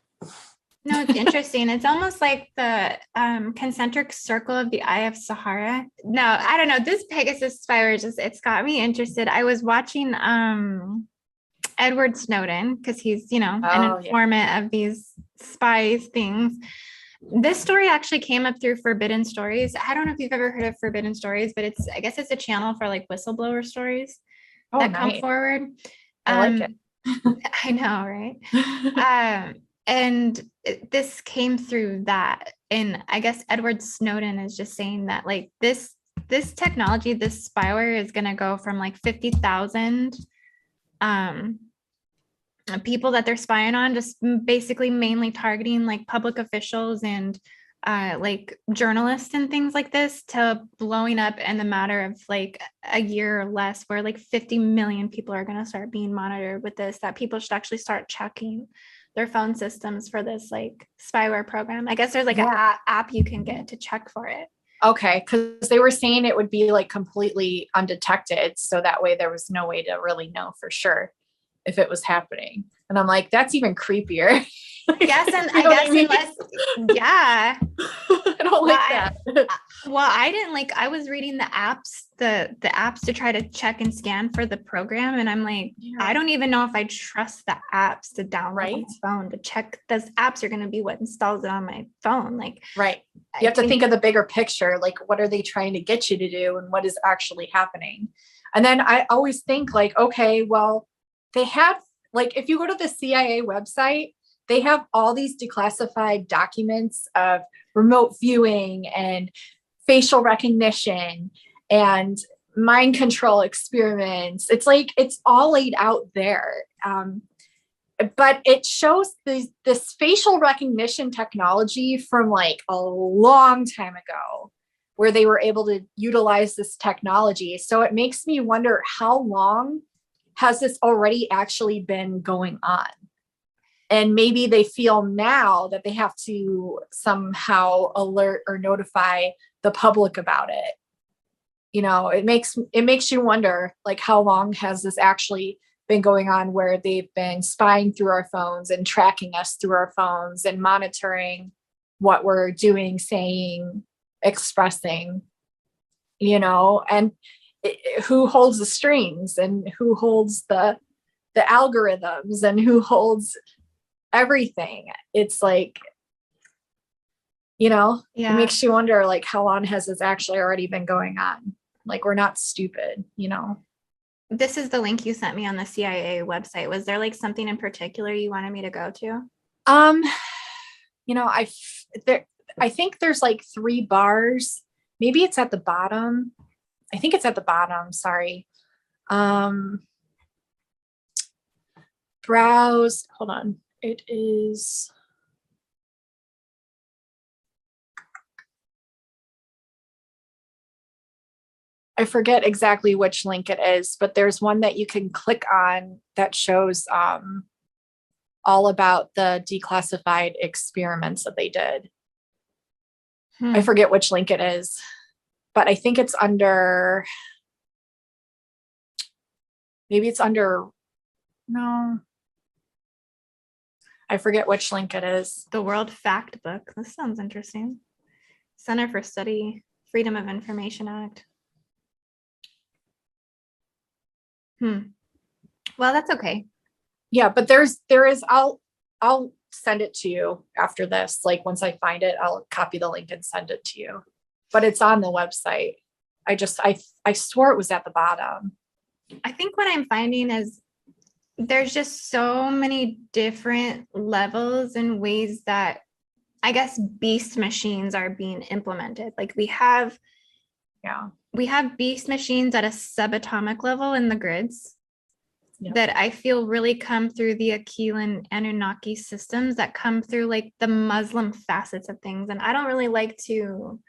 A: No, it's interesting. It's almost like the concentric circle of the Eye of Sahara. No, I don't know. This Pegasus spyware it's got me interested. I was watching Edward Snowden because he's, an informant of these spy things. This story actually came up through Forbidden Stories. I don't know if you've ever heard of Forbidden Stories, but I guess it's a channel for like whistleblower stories that come forward.
B: I like it.
A: I know, right? And this came through that. And I guess Edward Snowden is just saying that like this technology, this spyware is going to go from like 50,000 people that they're spying on, just basically mainly targeting like public officials and like journalists and things like this, to blowing up in the matter of like a year or less, where like 50 million people are going to start being monitored with this, that people should actually start checking their phone systems for this like spyware program. I guess there's like an app you can get to check for it.
B: Okay, because they were saying it would be like completely undetected, so that way there was no way to really know for sure if it was happening. And I'm like, that's even creepier.
A: Yes, and I guess unless, yeah.
B: I don't like that.
A: I didn't like, I was reading the apps to try to check and scan for the program. And I'm like, I don't even know if I trust the apps to download on my phone to check. Those apps are going to be what installs it on my phone. Like,
B: right. You have to think of the bigger picture. Like, what are they trying to get you to do and what is actually happening? And then I always think like, okay, well, they have, like, if you go to the CIA website, they have all these declassified documents of remote viewing and facial recognition and mind control experiments. It's like, it's all laid out there. But it shows this facial recognition technology from like a long time ago, where they were able to utilize this technology. So it makes me wonder, how long has this already actually been going on? And maybe they feel now that they have to somehow alert or notify the public about it. You know, it makes you wonder, like, how long has this actually been going on, where they've been spying through our phones and tracking us through our phones and monitoring what we're doing, saying, expressing, and who holds the strings and who holds the algorithms and who holds everything. It's like, it makes you wonder, like, how long has this actually already been going on? Like, we're not stupid,
A: This is the link you sent me on the CIA website. Was there like something in particular you wanted me to go to?
B: I think there's like 3 bars. Maybe it's at the bottom. I think it's at the bottom. Sorry. Browse. Hold on. It is. I forget exactly which link it is, but there's one that you can click on that shows all about the declassified experiments that they did. I forget which link it is, but I think it's under, maybe it's under, no, I forget which link it is.
A: The World Fact Book. This sounds interesting. Center for Study, Freedom of Information Act. Well, that's okay.
B: Yeah, but there is, I'll send it to you after this. Like once I find it, I'll copy the link and send it to you. But it's on the website. I swore it was at the bottom.
A: I think what I'm finding is there's just so many different levels and ways that I guess beast machines are being implemented. Like we have beast machines at a subatomic level in the grids that I feel really come through the Aquila Anunnaki systems that come through like the Muslim facets of things. And I don't really like to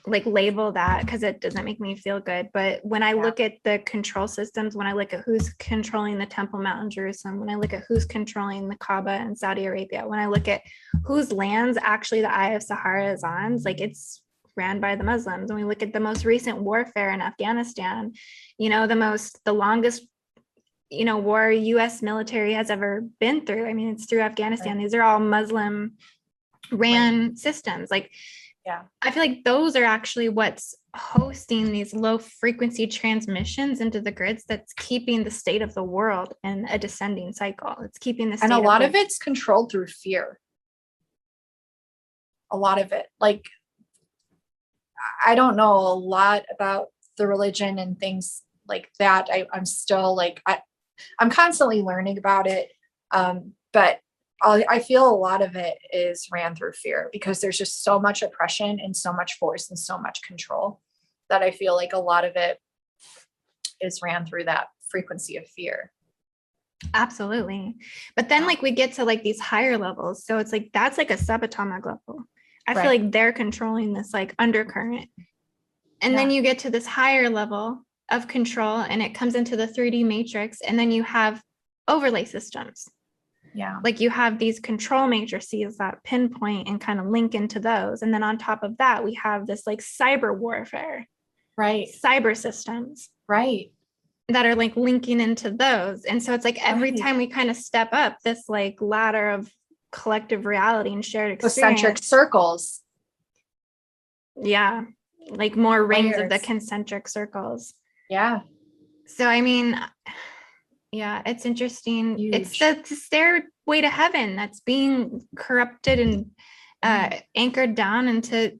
A: like label that because it doesn't make me feel good. But when I look at the control systems, when I look at who's controlling the Temple Mount in Jerusalem, when I look at who's controlling the Kaaba in Saudi Arabia, when I look at whose lands actually the Eye of Sahara is on, like it's ran by the Muslims. When we look at the most recent warfare in Afghanistan, the longest war US military has ever been through. I mean, it's through Afghanistan. These are all Muslim ran systems. Like, I feel like those are actually what's hosting these low frequency transmissions into the grids that's keeping the state of the world in a descending cycle. It's keeping the state.
B: And a lot of it's controlled through fear. A lot of it. Like, I don't know a lot about the religion and things like that. I'm still like, I'm constantly learning about it. But I feel a lot of it is ran through fear because there's just so much oppression and so much force and so much control that I feel like a lot of it is ran through that frequency of fear.
A: Absolutely. But then like we get to like these higher levels. So it's like, that's like a subatomic level. I feel like they're controlling this like undercurrent. And then you get to this higher level of control and it comes into the 3D matrix. And then you have overlay systems. Like you have these control matrices that pinpoint and kind of link into those. And then on top of that, we have this like cyber warfare, cyber systems, that are like linking into those. And so it's like every time we kind of step up this like ladder of collective reality and shared experience.
B: Concentric circles.
A: Yeah. Like more rings of the concentric circles.
B: Yeah.
A: So, I mean, yeah, it's interesting. Huge. It's the stairway to heaven that's being corrupted and anchored down into,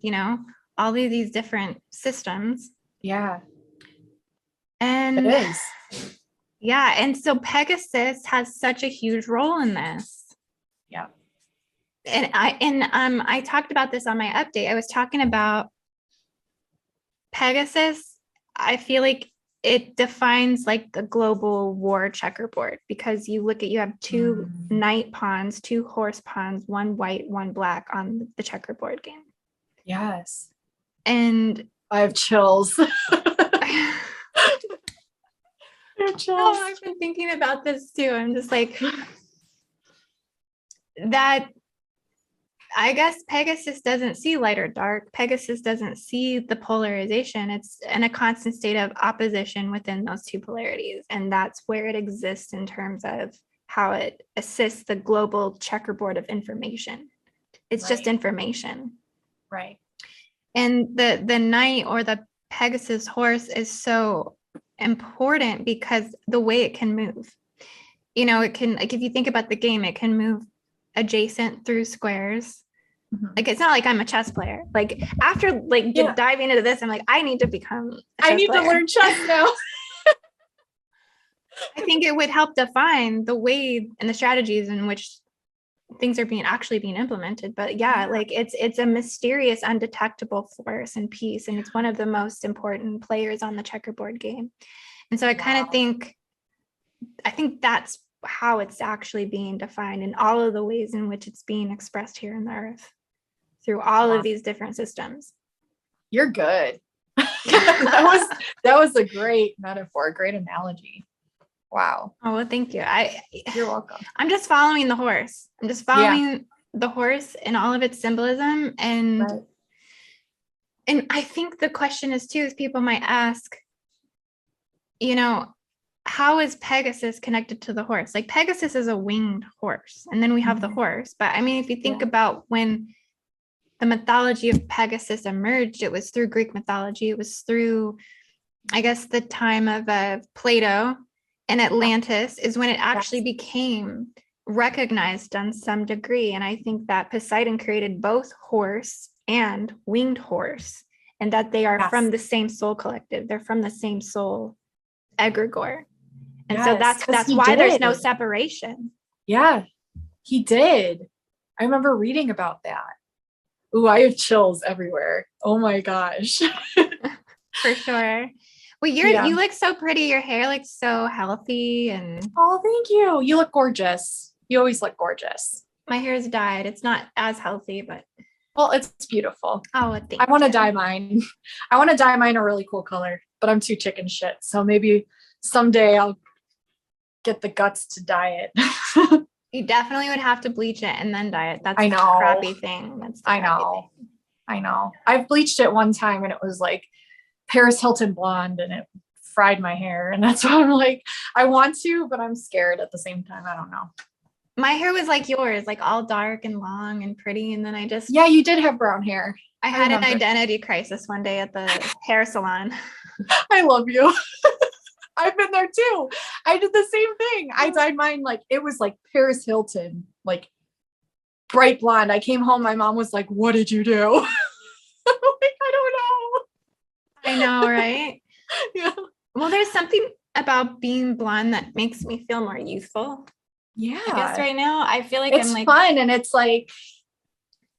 A: all of these different systems.
B: Yeah.
A: And
B: it is.
A: Yeah. And so Pegasus has such a huge role in this.
B: Yeah.
A: And I talked about this on my update. I was talking about Pegasus. I feel like it defines like the global war checkerboard because you have two knight pawns, two horse pawns, one white, one black on the checkerboard game.
B: Yes.
A: And
B: I have chills.
A: Oh, I've been thinking about this too. I'm just like that. I guess Pegasus doesn't see light or dark. Pegasus doesn't see the polarization. It's in a constant state of opposition within those two polarities. And that's where it exists in terms of how it assists the global checkerboard of information. It's just information.
B: Right.
A: And the knight or the Pegasus horse is so important because the way it can move. It can, like, if you think about the game, it can move adjacent through squares. Like it's not like I'm a chess player. Like after diving into this, I'm like, I need to become a chess player.
B: To learn chess now.
A: I think it would help define the way and the strategies in which things are being implemented. But like it's a mysterious, undetectable force and piece, and it's one of the most important players on the checkerboard game. And so I kind of think that's how it's actually being defined in all of the ways in which it's being expressed here in the earth through all of these different systems.
B: You're good. that was a great metaphor, great analogy. Wow.
A: Oh, well, thank you.
B: You're welcome.
A: I'm just following the horse. I'm just following the horse and all of its symbolism. And I think the question is too, is people might ask, how is Pegasus connected to the horse? Like Pegasus is a winged horse, and then we have the horse. But I mean, if you think about when the mythology of Pegasus emerged, it was through Greek mythology. It was through, I guess, the time of Plato and Atlantis is when it actually became recognized on some degree. And I think that Poseidon created both horse and winged horse, and that they are from the same soul collective. They're from the same soul egregore. And so that's why there's no separation.
B: Yeah, he did. I remember reading about that. Ooh, I have chills everywhere. Oh my gosh.
A: For sure. Well, you look so pretty. Your hair looks so healthy. And
B: oh, thank you. You look gorgeous. You always look gorgeous.
A: My hair is dyed. It's not as healthy, but
B: well, it's beautiful.
A: Oh,
B: I want to dye mine. I want to dye mine a really cool color, but I'm too chicken shit. So maybe someday I'll get the guts to dye it.
A: You definitely would have to bleach it and then dye it. That's
B: the
A: crappy thing.
B: I know. I've bleached it one time and it was like Paris Hilton blonde and it fried my hair. And that's why I'm like, I want to, but I'm scared at the same time. I don't know.
A: My hair was like yours, like all dark and long and pretty. And then
B: yeah, you did have brown hair.
A: I had an identity crisis one day at the hair salon.
B: I love you. I've been there too. I did the same thing. I dyed mine like it was like Paris Hilton, like bright blonde. I came home. My mom was like, "What did you do?" I'm like, I don't know.
A: I know, right?
B: Yeah.
A: Well, there's something about being blonde that makes me feel more youthful.
B: Yeah.
A: I guess right now I feel like
B: it's
A: I'm like
B: fun and it's like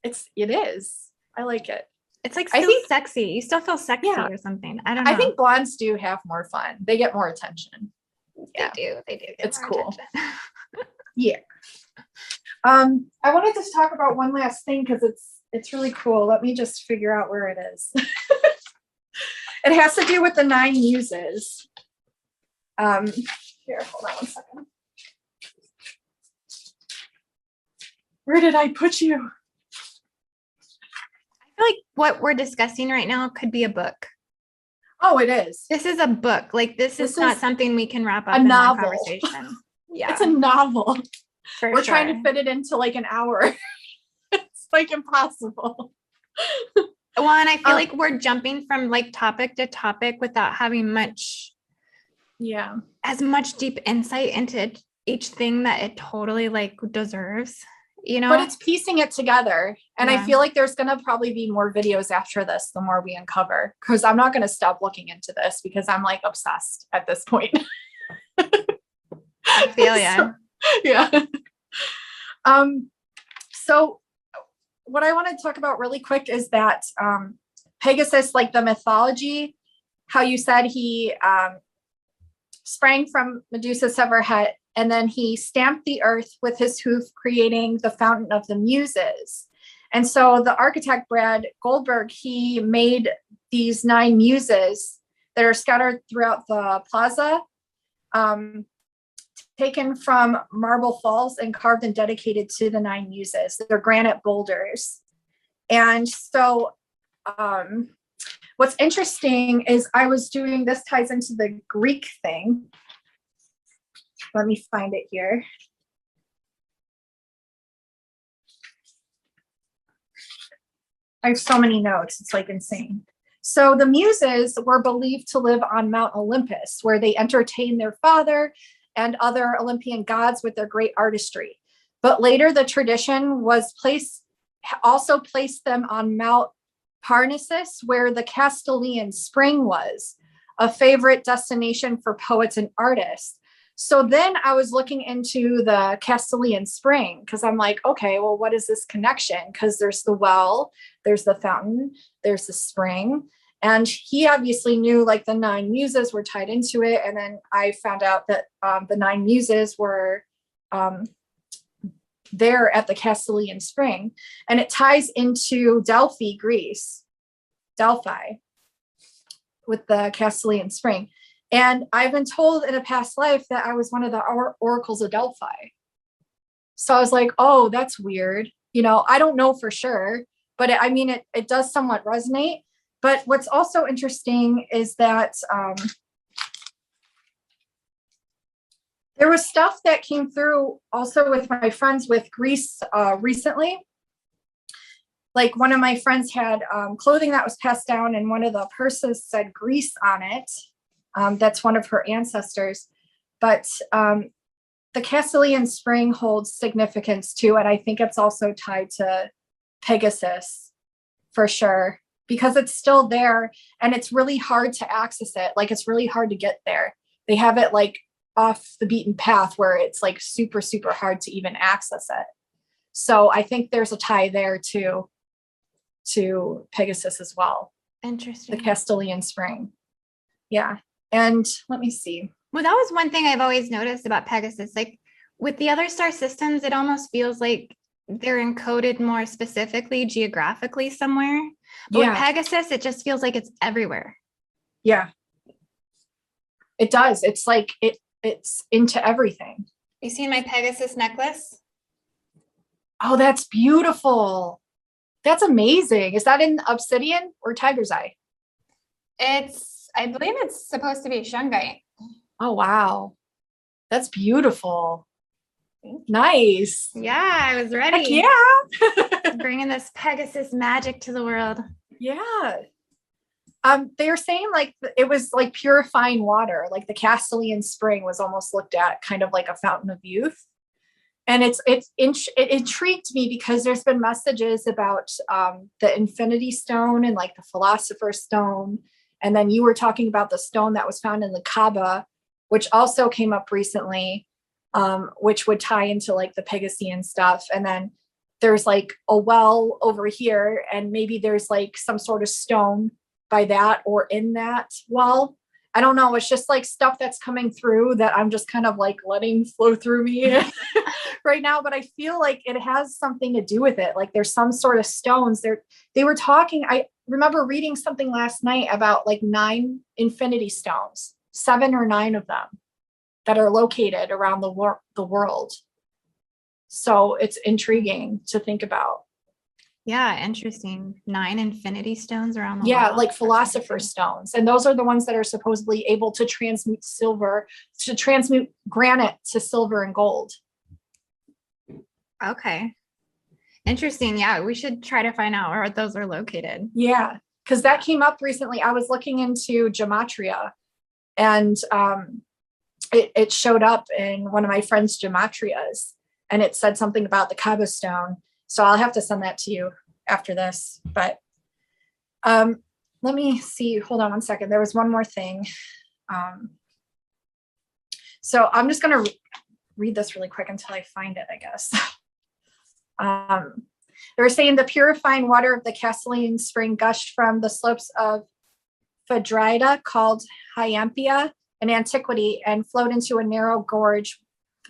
B: it is. I like it.
A: It's like still sexy. You still feel sexy or something. I don't know.
B: I think blondes do have more fun. They get more attention.
A: Yeah. They do.
B: It's cool. Yeah. I wanted to talk about one last thing because it's really cool. Let me just figure out where it is. It has to do with the 9 muses. Here, hold on one second. Where did I put you?
A: I feel like what we're discussing right now could be a book.
B: Oh, it is.
A: This is a book. Like this is not something we can wrap up in
B: one
A: conversation. Yeah.
B: It's a novel.
A: We're
B: trying to fit it into like an hour. It's like impossible.
A: Well, and I feel like we're jumping from like topic to topic without having as much deep insight into each thing that it totally like deserves.
B: But it's piecing it together. And I feel like there's going to probably be more videos after this, the more we uncover, because I'm not going to stop looking into this because I'm like obsessed at this point.
A: I feel ya.
B: Yeah. So what I want to talk about really quick is that Pegasus, like the mythology, how you said he sprang from Medusa's severed head, and then he stamped the earth with his hoof, creating the fountain of the muses. And so the architect, Brad Goldberg, he made these 9 muses that are scattered throughout the plaza, taken from marble falls and carved and dedicated to the 9 muses. They're granite boulders. And so what's interesting is I was doing, this ties into the Greek thing. Let me find it here. I have so many notes. It's like insane. So the muses were believed to live on Mount Olympus, where they entertained their father and other Olympian gods with their great artistry. But later the tradition was also placed them on Mount Parnassus, where the Castalian Spring was, a favorite destination for poets and artists. So then I was looking into the Castalian Spring because I'm like, okay, well, what is this connection? Because there's the well, there's the fountain, there's the spring. And he obviously knew like the 9 muses were tied into it. And then I found out that the 9 muses were there at the Castalian Spring. And it ties into Delphi, Greece, Delphi. with the Castalian Spring. And I've been told in a past life that I was one of the oracles of Delphi. So I was like, oh, that's weird. You know, I don't know for sure, but it does somewhat resonate. But what's also interesting is that there was stuff that came through also with my friends with Greece recently. Like one of my friends had clothing that was passed down, and one of the purses said Greece on it. That's one of her ancestors. But the Castalian Spring holds significance too. And I think it's also tied to Pegasus for sure, because it's still there and it's really hard to access it. Like it's really hard to get there. They have it like off the beaten path where it's like super, super hard to even access it. So I think there's a tie there too, to Pegasus as well.
A: Interesting.
B: The Castalian Spring. Yeah. And let me see.
A: Well, that was one thing I've always noticed about Pegasus. Like with the other star systems, it almost feels like they're encoded more specifically geographically somewhere. But with Pegasus, it just feels like it's everywhere.
B: Yeah. It does. It's like it's into everything.
A: You seen my Pegasus necklace?
B: Oh, that's beautiful. That's amazing. Is that in obsidian or tiger's eye?
A: I believe it's supposed to be shungite.
B: Oh, wow. That's beautiful. Nice.
A: Yeah, I was ready.
B: Heck yeah.
A: Bringing this Pegasus magic to the world.
B: Yeah. They were saying like it was like purifying water, like the Castalian Spring was almost looked at kind of like a fountain of youth. And it intrigued me because there's been messages about the Infinity Stone and like the Philosopher's Stone. And then you were talking about the stone that was found in the Kaaba, which also came up recently, which would tie into like the Pegasian stuff. And then there's like a well over here, and maybe there's like some sort of stone by that or in that well. I don't know. It's just like stuff that's coming through that I'm just kind of like letting flow through me right now. But I feel like it has something to do with it. Like there's some sort of stones there. They were talking. I remember reading something last night about like 9 infinity stones, 7 or 9 of them that are located around the world. So it's intriguing to think about.
A: Yeah, interesting. 9 infinity stones around the
B: world.
A: world.
B: Like philosopher's stones. And those are the ones that are supposedly able to transmute granite to silver and gold.
A: Okay. Interesting. Yeah, we should try to find out where those are located.
B: Yeah, because that came up recently. I was looking into gematria, and it showed up in one of my friend's gematrias, and it said something about the Kaaba stone. So I'll have to send that to you after this. But let me see. Hold on one second. There was one more thing. So I'm just going to read this really quick until I find it, I guess. They were saying the purifying water of the Castalian Spring gushed from the slopes of Phaedrida called Hyampia in antiquity and flowed into a narrow gorge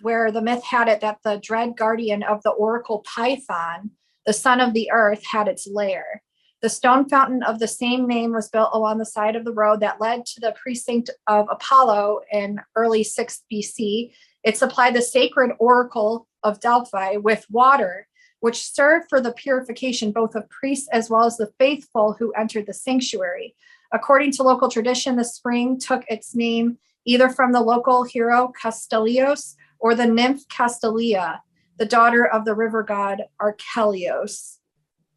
B: where the myth had it that the dread guardian of the oracle Python, the son of the earth, had its lair. The stone fountain of the same name was built along the side of the road that led to the precinct of Apollo in early 6th BC. It supplied the sacred oracle of Delphi with water, which served for the purification both of priests as well as the faithful who entered the sanctuary. According to local tradition, the spring took its name either from the local hero Castalios or the nymph Castalia, the daughter of the river god Archelios.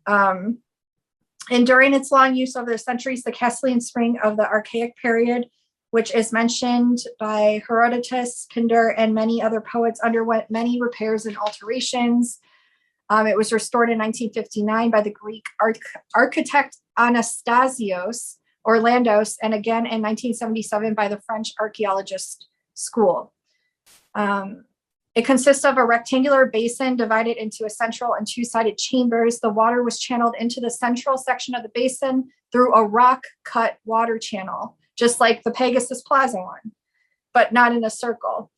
B: And during its long use over the centuries, the Castalian Spring of the Archaic period, which is mentioned by Herodotus, Pindar, and many other poets, underwent many repairs and alterations. It was restored in 1959 by the Greek architect Anastasios Orlandos, and again in 1977 by the French archaeologist School. It consists of a rectangular basin divided into a central and 2-sided chambers. The water was channeled into the central section of the basin through a rock-cut water channel, just like the Pegasus Plaza one, but not in a circle.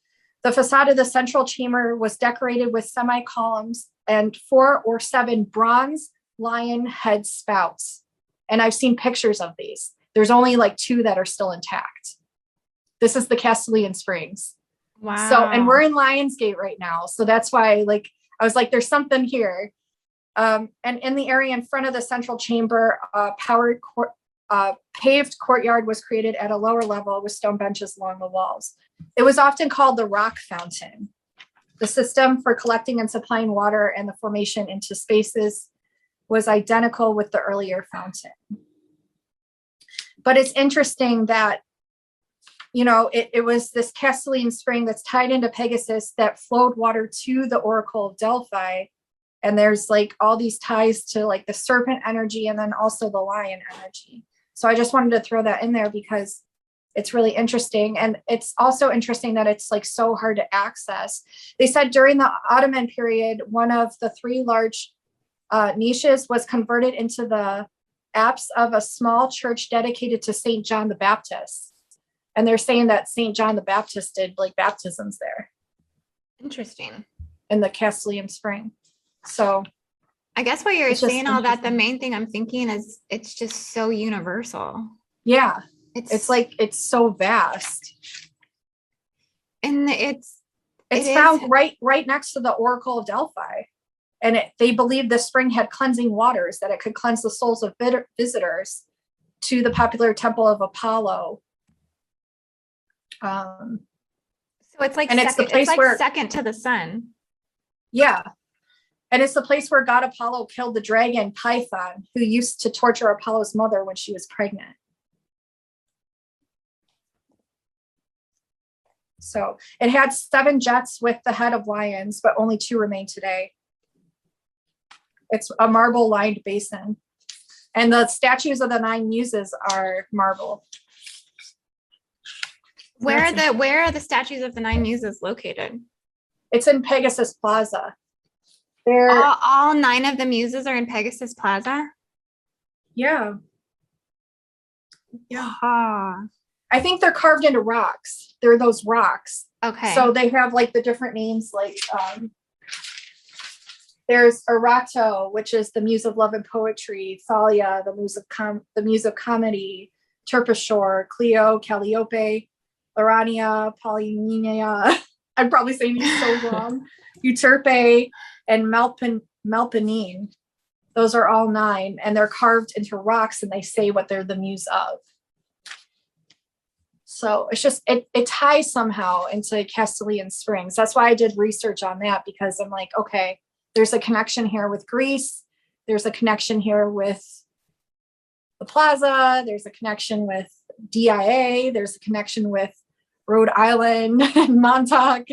B: The facade of the central chamber was decorated with semi-columns and 4 or 7 bronze lion head spouts. And I've seen pictures of these. There's only like 2 that are still intact. This is the Castilian Springs.
A: Wow.
B: So, and we're in Lionsgate right now. So that's why, like, I was like, there's something here. And in the area in front of the central chamber, paved courtyard was created at a lower level with stone benches along the walls. It was often called the rock fountain. The system for collecting and supplying water and the formation into spaces was identical with the earlier fountain. But it's interesting that, you know, it was this Castilian spring that's tied into Pegasus that flowed water to the Oracle of Delphi. And there's like all these ties to like the serpent energy and then also the lion energy. So I just wanted to throw that in there because it's really interesting. And it's also interesting that it's like so hard to access. They said during the Ottoman period, one of the 3 large niches was converted into the apse of a small church dedicated to St. John the Baptist. And they're saying that St. John the Baptist did like baptisms there.
A: Interesting.
B: In the Castilian Spring. So
A: I guess while you're saying all that, the main thing I'm thinking is it's just so universal.
B: Yeah. It's like, it's so vast.
A: And it's
B: found right next to the Oracle of Delphi. And they believed the spring had cleansing waters, that it could cleanse the souls of visitors to the popular temple of Apollo.
A: So it's like,
B: and
A: second,
B: it's the place where
A: second to the sun.
B: Yeah. And it's the place where God Apollo killed the dragon Python, who used to torture Apollo's mother when she was pregnant. So it had 7 jets with the head of lions, but only 2 remain today. It's a marble lined basin. And the statues of the 9 muses are marble.
A: Where are the statues of the 9 muses located?
B: It's in Pegasus Plaza.
A: All 9 of the muses are in Pegasus Plaza?
B: Yeah. Yeah.
A: Ah.
B: I think they're carved into rocks. They're those rocks.
A: Okay.
B: So they have like the different names, like there's Arato, which is the muse of love and poetry, Thalia, the muse of comedy, Terpsichore, Cleo, Calliope, Urania, Polymnia. I'm probably saying these so wrong. Euterpe and Melpomene. Those are all 9, and they're carved into rocks, and they say what they're the muse of. So it's just, it ties somehow into Castilian Springs. That's why I did research on that, because I'm like, okay, there's a connection here with Greece. There's a connection here with the plaza. There's a connection with DIA. There's a connection with Rhode Island and Montauk.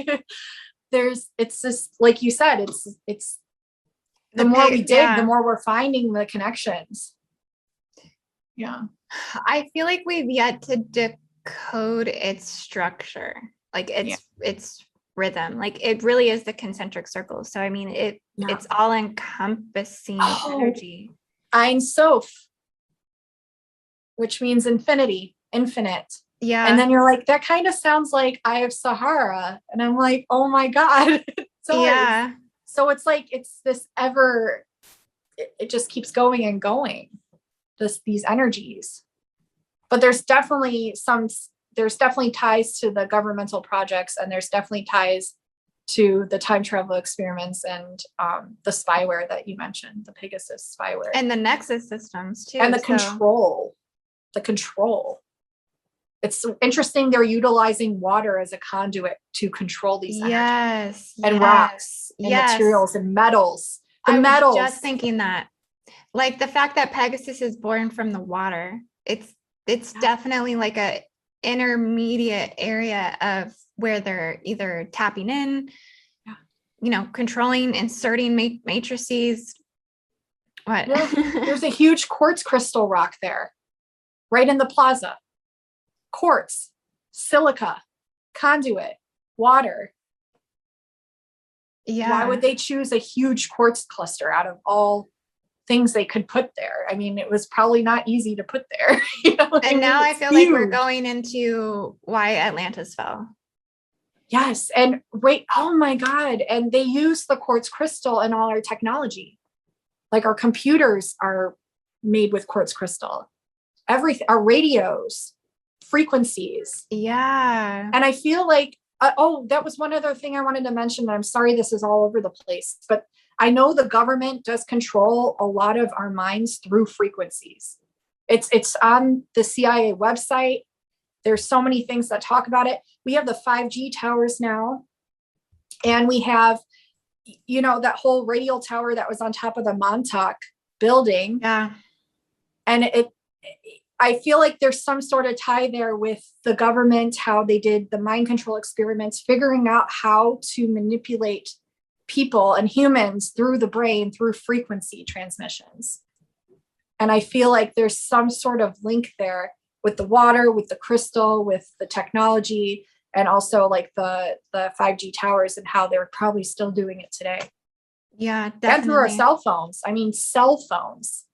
B: It's just, like you said, it's the more we dig, the more we're finding the connections. Yeah.
A: I feel like we've yet to decode its structure, like its rhythm. Like it really is the concentric circles. So I mean, it's all encompassing energy. Ein Sof,
B: which means infinity, infinite.
A: Yeah.
B: And then you're like, that kind of sounds like Eye of Sahara. And I'm like, oh my God.
A: Yeah.
B: So it's like, it's this it just keeps going and going, these energies. But there's definitely ties to the governmental projects, and there's definitely ties to the time travel experiments and the spyware that you mentioned, the Pegasus spyware.
A: And the Nexus systems too.
B: And the control. It's interesting they're utilizing water as a conduit to control these energies. And rocks and materials and metals. I was
A: just thinking that. Like the fact that Pegasus is born from the water, it's definitely like a intermediate area of where they're either tapping in, controlling, inserting matrices. What?
B: There's a huge quartz crystal rock there, right in the plaza. Quartz, silica, conduit, water.
A: Yeah.
B: Why would they choose a huge quartz cluster out of all things they could put there? I mean, it was probably not easy to put there.
A: And now I feel like we're going into why Atlantis fell.
B: Yes. And wait, oh my God. And they use the quartz crystal in all our technology. Like our computers are made with quartz crystal. everything, our radios, frequencies.
A: Yeah.
B: And I feel like, oh, that was one other thing I wanted to mention. I'm sorry, this is all over the place, but I know the government does control a lot of our minds through frequencies. It's on the CIA website. There's so many things that talk about it. We have the 5G towers now, and we have, you know, that whole radio tower that was on top of the Montauk building.
A: Yeah.
B: And I feel like there's some sort of tie there with the government, how they did the mind control experiments, figuring out how to manipulate people and humans through the brain, through frequency transmissions. And I feel like there's some sort of link there with the water, with the crystal, with the technology, and also like the 5G towers and how they're probably still doing it today.
A: Yeah, definitely.
B: And through our cell phones. I mean, cell phones,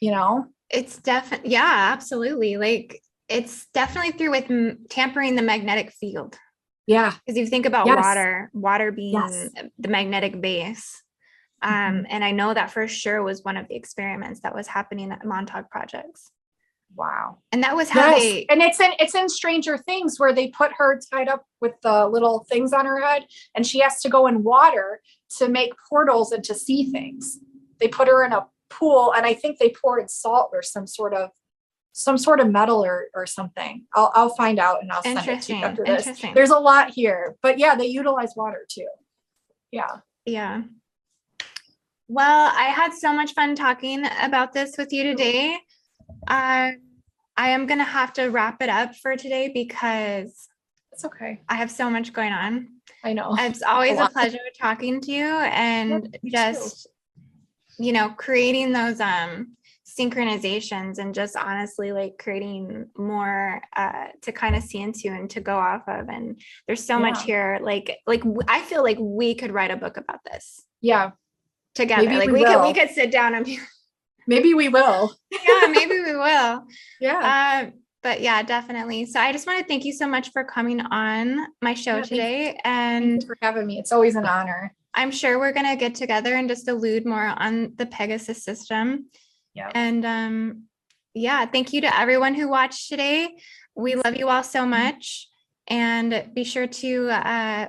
B: you know?
A: It's definitely, yeah, absolutely. Like it's definitely through with tampering the magnetic field.
B: Yeah.
A: Because if you think about
B: Yes.
A: water being
B: Yes.
A: the magnetic base. And I know that for sure was one of the experiments that was happening at Montauk Projects.
B: Wow.
A: And that was how they,
B: and it's in Stranger Things where they put her tied up with the little things on her head, and she has to go in water to make portals and to see things. They put her in a pool, and I think they poured salt or some sort of metal or something. I'll find out and I'll send it to you after this. There's a lot here, but yeah, they utilize water too. Yeah.
A: Yeah. Well, I had so much fun talking about this with you today. I am going to have to wrap it up for today because
B: it's okay.
A: I have so much going on.
B: I know.
A: It's always a pleasure talking to you and just, you know, creating those synchronizations and just honestly like creating more to kind of see into and to go off of. And there's so much here. Like I feel like we could write a book about this.
B: Yeah.
A: Together. Maybe like we could sit down and
B: maybe we will.
A: Yeah, maybe we will.
B: Yeah.
A: But yeah, definitely. So I just want to thank you so much for coming on my show today. And
B: thank you for having me. It's always an honor.
A: I'm sure we're going to get together and just allude more on the Pegasus system.
B: Yeah.
A: And yeah, thank you to everyone who watched today. We love you all so much. And be sure to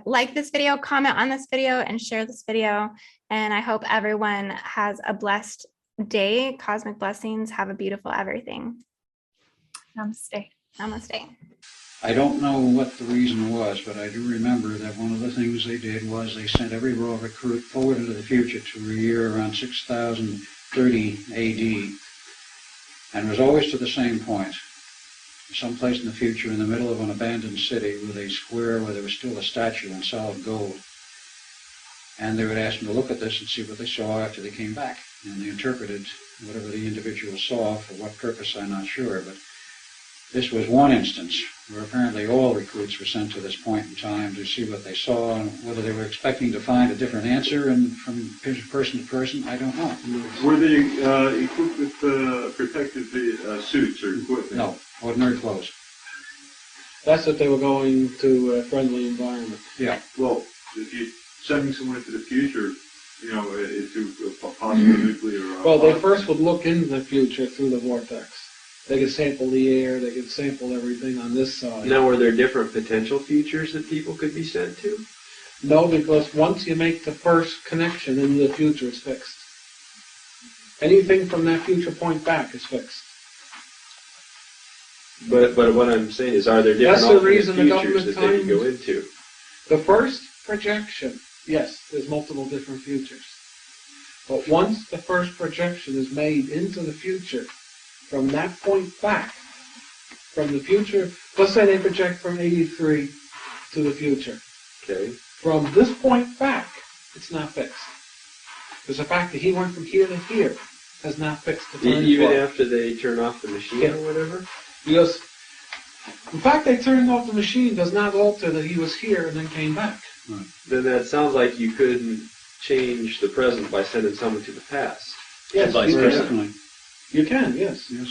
A: like this video, comment on this video, and share this video. And I hope everyone has a blessed day. Cosmic blessings. Have a beautiful everything.
B: Namaste.
A: Namaste.
C: I don't know what the reason was, but I do remember that one of the things they did was they sent every raw recruit forward into the future to a year around 6030 AD, and it was always to the same point, someplace in the future in the middle of an abandoned city with a square where there was still a statue in solid gold. And they would ask them to look at this and see what they saw after they came back. And they interpreted whatever the individual saw, for what purpose I'm not sure, but this was one instance where apparently all recruits were sent to this point in time to see what they saw, and whether they were expecting to find a different answer and from person to person, I don't know.
D: Were they equipped with protective suits or equipment?
C: No, ordinary clothes.
E: That's if they were going to a friendly environment.
C: Yeah.
D: Well, if you're sending someone into the future, you know, into a possible nuclear...
E: Well, they first would look into the future through the vortex. They could sample the air, they could sample everything on this side.
F: Now, were there different potential futures that people could be sent to?
E: No, because once you make the first connection in the future, it's fixed. Anything from that future point back is fixed.
F: But what I'm saying is, are there different
E: That's the reason the
F: futures that they could go into?
E: The first projection, yes, there's multiple different futures. But once the first projection is made into the future, from that point back, from the future, let's say they project from 83 to the future.
F: Okay.
E: From this point back, it's not fixed. Because the fact that he went from here to here has not fixed the time.
F: Even after they turn off the machine or whatever?
E: Because the fact they turned off the machine does not alter that he was here and then came back.
C: Right.
F: Then that sounds like you couldn't change the present by sending someone to the past.
E: Yes,
F: vice
E: you
F: versa.
C: Definitely.
E: You can, yes.
C: Yes.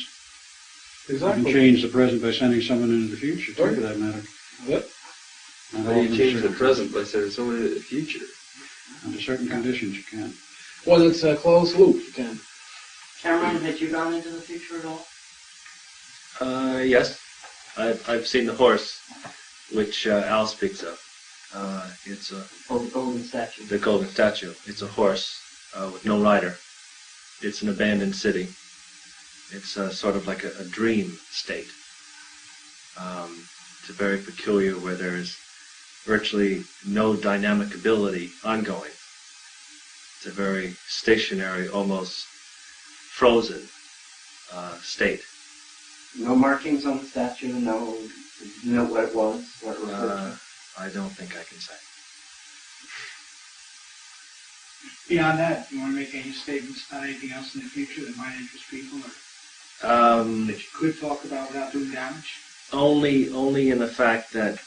E: Exactly.
C: You can change the present by sending someone into the future, too,
E: Right.
C: for that matter.
E: Yep.
C: Not
F: How do you
C: all
F: change the
C: certain-
F: present by sending someone into the future?
C: Under certain conditions, you can.
E: When it's a closed loop, you can.
G: Cameron, had you gone into the future at all? Yes, I've seen the horse, which Al speaks of. It's a
H: the golden statue.
G: the golden statue. It's a horse with no rider. It's an abandoned city. It's sort of like a dream state. It's a very peculiar, where there is virtually no dynamic ability ongoing. It's a very stationary, almost frozen state.
H: No markings on the statue, no, you know what it was, what it referred to.
G: I don't think I can say.
I: Beyond that, do you want to make any statements about anything else in the future that might interest people, or that you could talk about without doing damage?
G: Only in the fact that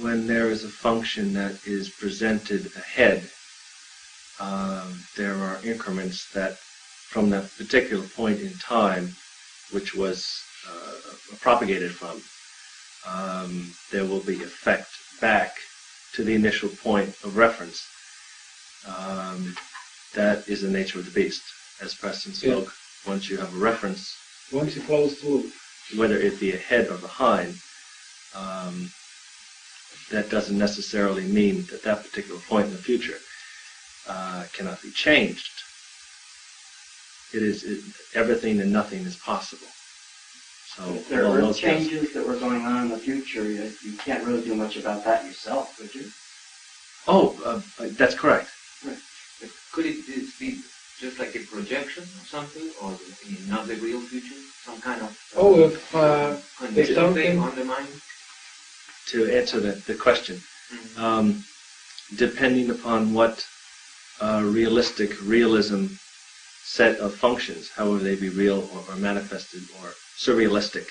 G: when there is a function that is presented ahead, there are increments that, from that particular point in time, which was propagated from, there will be effect back to the initial point of reference. That is the nature of the beast, as Preston spoke. Yeah. Once you have a reference,
E: once you close the loop,
G: whether it be ahead or behind, that doesn't necessarily mean that that particular point in the future cannot be changed. Everything and nothing is possible. So
H: if there were changes that were going on in the future, you can't really do much about that yourself, could you?
G: Oh, that's correct.
H: Right.
J: Could it be just like a projection or something, or not the real future? Some kind of
E: if
J: something on the mind?
G: To answer the question, depending upon what realism set of functions, however they be real or manifested or surrealistic,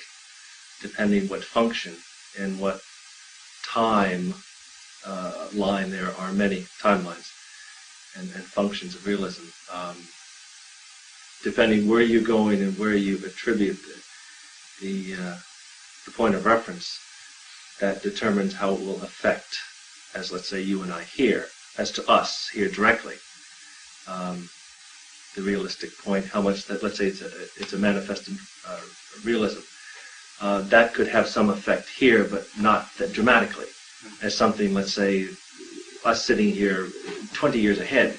G: depending what function and what time line, there are many timelines and functions of realism. Depending where you're going and where you attribute the point of reference, that determines how it will affect, as let's say you and I here, as to us here directly, the realistic point, how much that, let's say it's a manifested realism, that could have some effect here, but not that dramatically, as something, let's say, us sitting here 20 years ahead,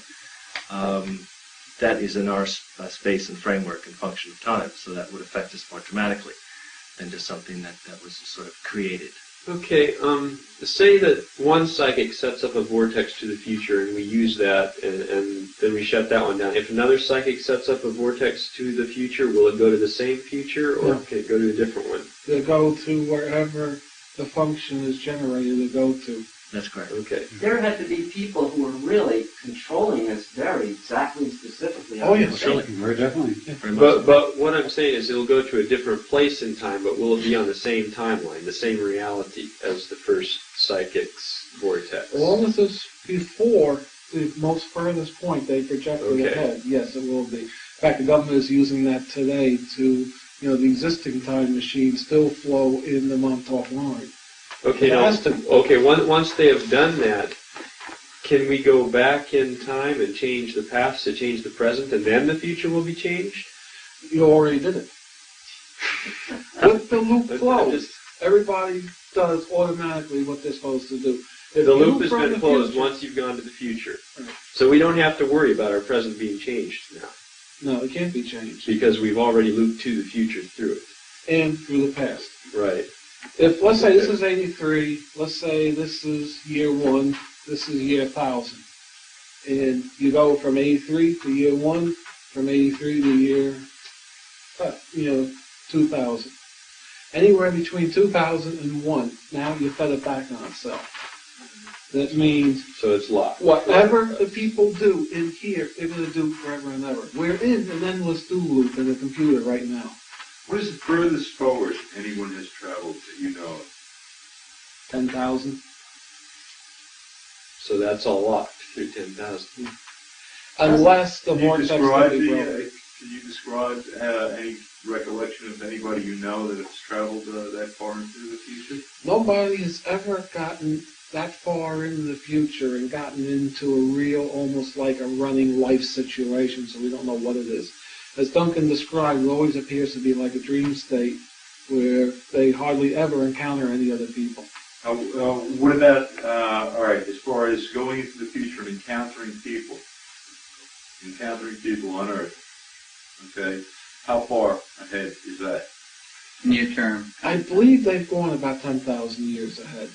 G: that is in our space and framework and function of time, so that would affect us more dramatically than just something that was sort of created.
F: Okay, say that one psychic sets up a vortex to the future and we use that and then we shut that one down. If another psychic sets up a vortex to the future, will it go to the same future or can it go to a different one?
E: They'll go to wherever the function is generated to go to.
G: That's correct.
F: Okay.
H: There had to be people who were really controlling this very exactly and specifically.
E: Oh, yes,
G: surely.
C: Very definitely.
G: Very
F: But what I'm saying is it'll go to a different place in time, but will it be on the same timeline, the same reality as the first psychic's vortex?
E: As long as it's before the most furthest point they projected ahead, yes, it will be. In fact, the government is using that today to, the existing time machines still flow in the Montauk line.
F: Okay, once they have done that, can we go back in time and change the past to change the present, and then the future will be changed?
E: You already did it. With the loop closed, everybody does automatically what they're supposed to do.
F: If the loop has been closed once you've gone to the future. Right. So we don't have to worry about our present being changed now.
E: No, it can't be changed.
F: Because we've already looped to the future through it.
E: And through the past.
F: Right.
E: If, let's say this is 83, let's say this is year 1, this is year 1000. And you go from 83 to year 1, from 83 to year, 2000. Anywhere between 2000 and 1, now you fed it back on itself. That means
F: so it's locked.
E: Whatever the people do in here, they're going to do forever and ever. We're in an endless do loop in the computer right now.
D: What is the furthest forward anyone has traveled that you know of?
E: 10,000.
F: So that's all locked through 10,000.
E: Unless the vortex can be broken.
D: Can you describe any recollection of anybody you know that has traveled that far into the future?
E: Nobody has ever gotten that far into the future and gotten into a real, almost like a running life situation, so we don't know what it is. As Duncan described, it always appears to be like a dream state where they hardly ever encounter any other people.
D: What about, all right, as far as going into the future and encountering people on Earth, okay? How far ahead is that?
J: Near term.
E: I believe they've gone about 10,000 years ahead.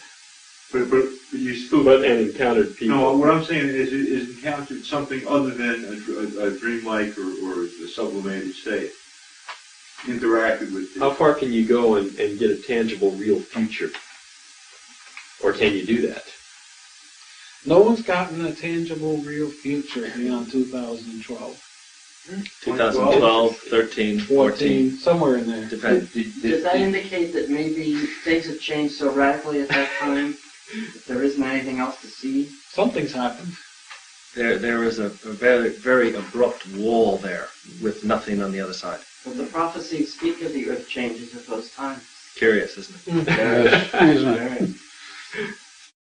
D: But you still...
F: But and encountered people.
D: No, what I'm saying is encountered something other than a dreamlike or a sublimated state. Interacted with people.
F: How far can you go and get a tangible, real future? Or can you do that?
E: No one's gotten a tangible, real future beyond 2012.
G: 2012, 13, 14.
E: Somewhere in there.
G: Depends.
H: Does that indicate that maybe things have changed so radically at that time that there isn't anything else to see?
E: Something's happened.
G: There is a very, very abrupt wall there with nothing on the other side.
H: But the prophecies speak of the earth changes at those times.
G: Curious, isn't it?
C: Isn't it?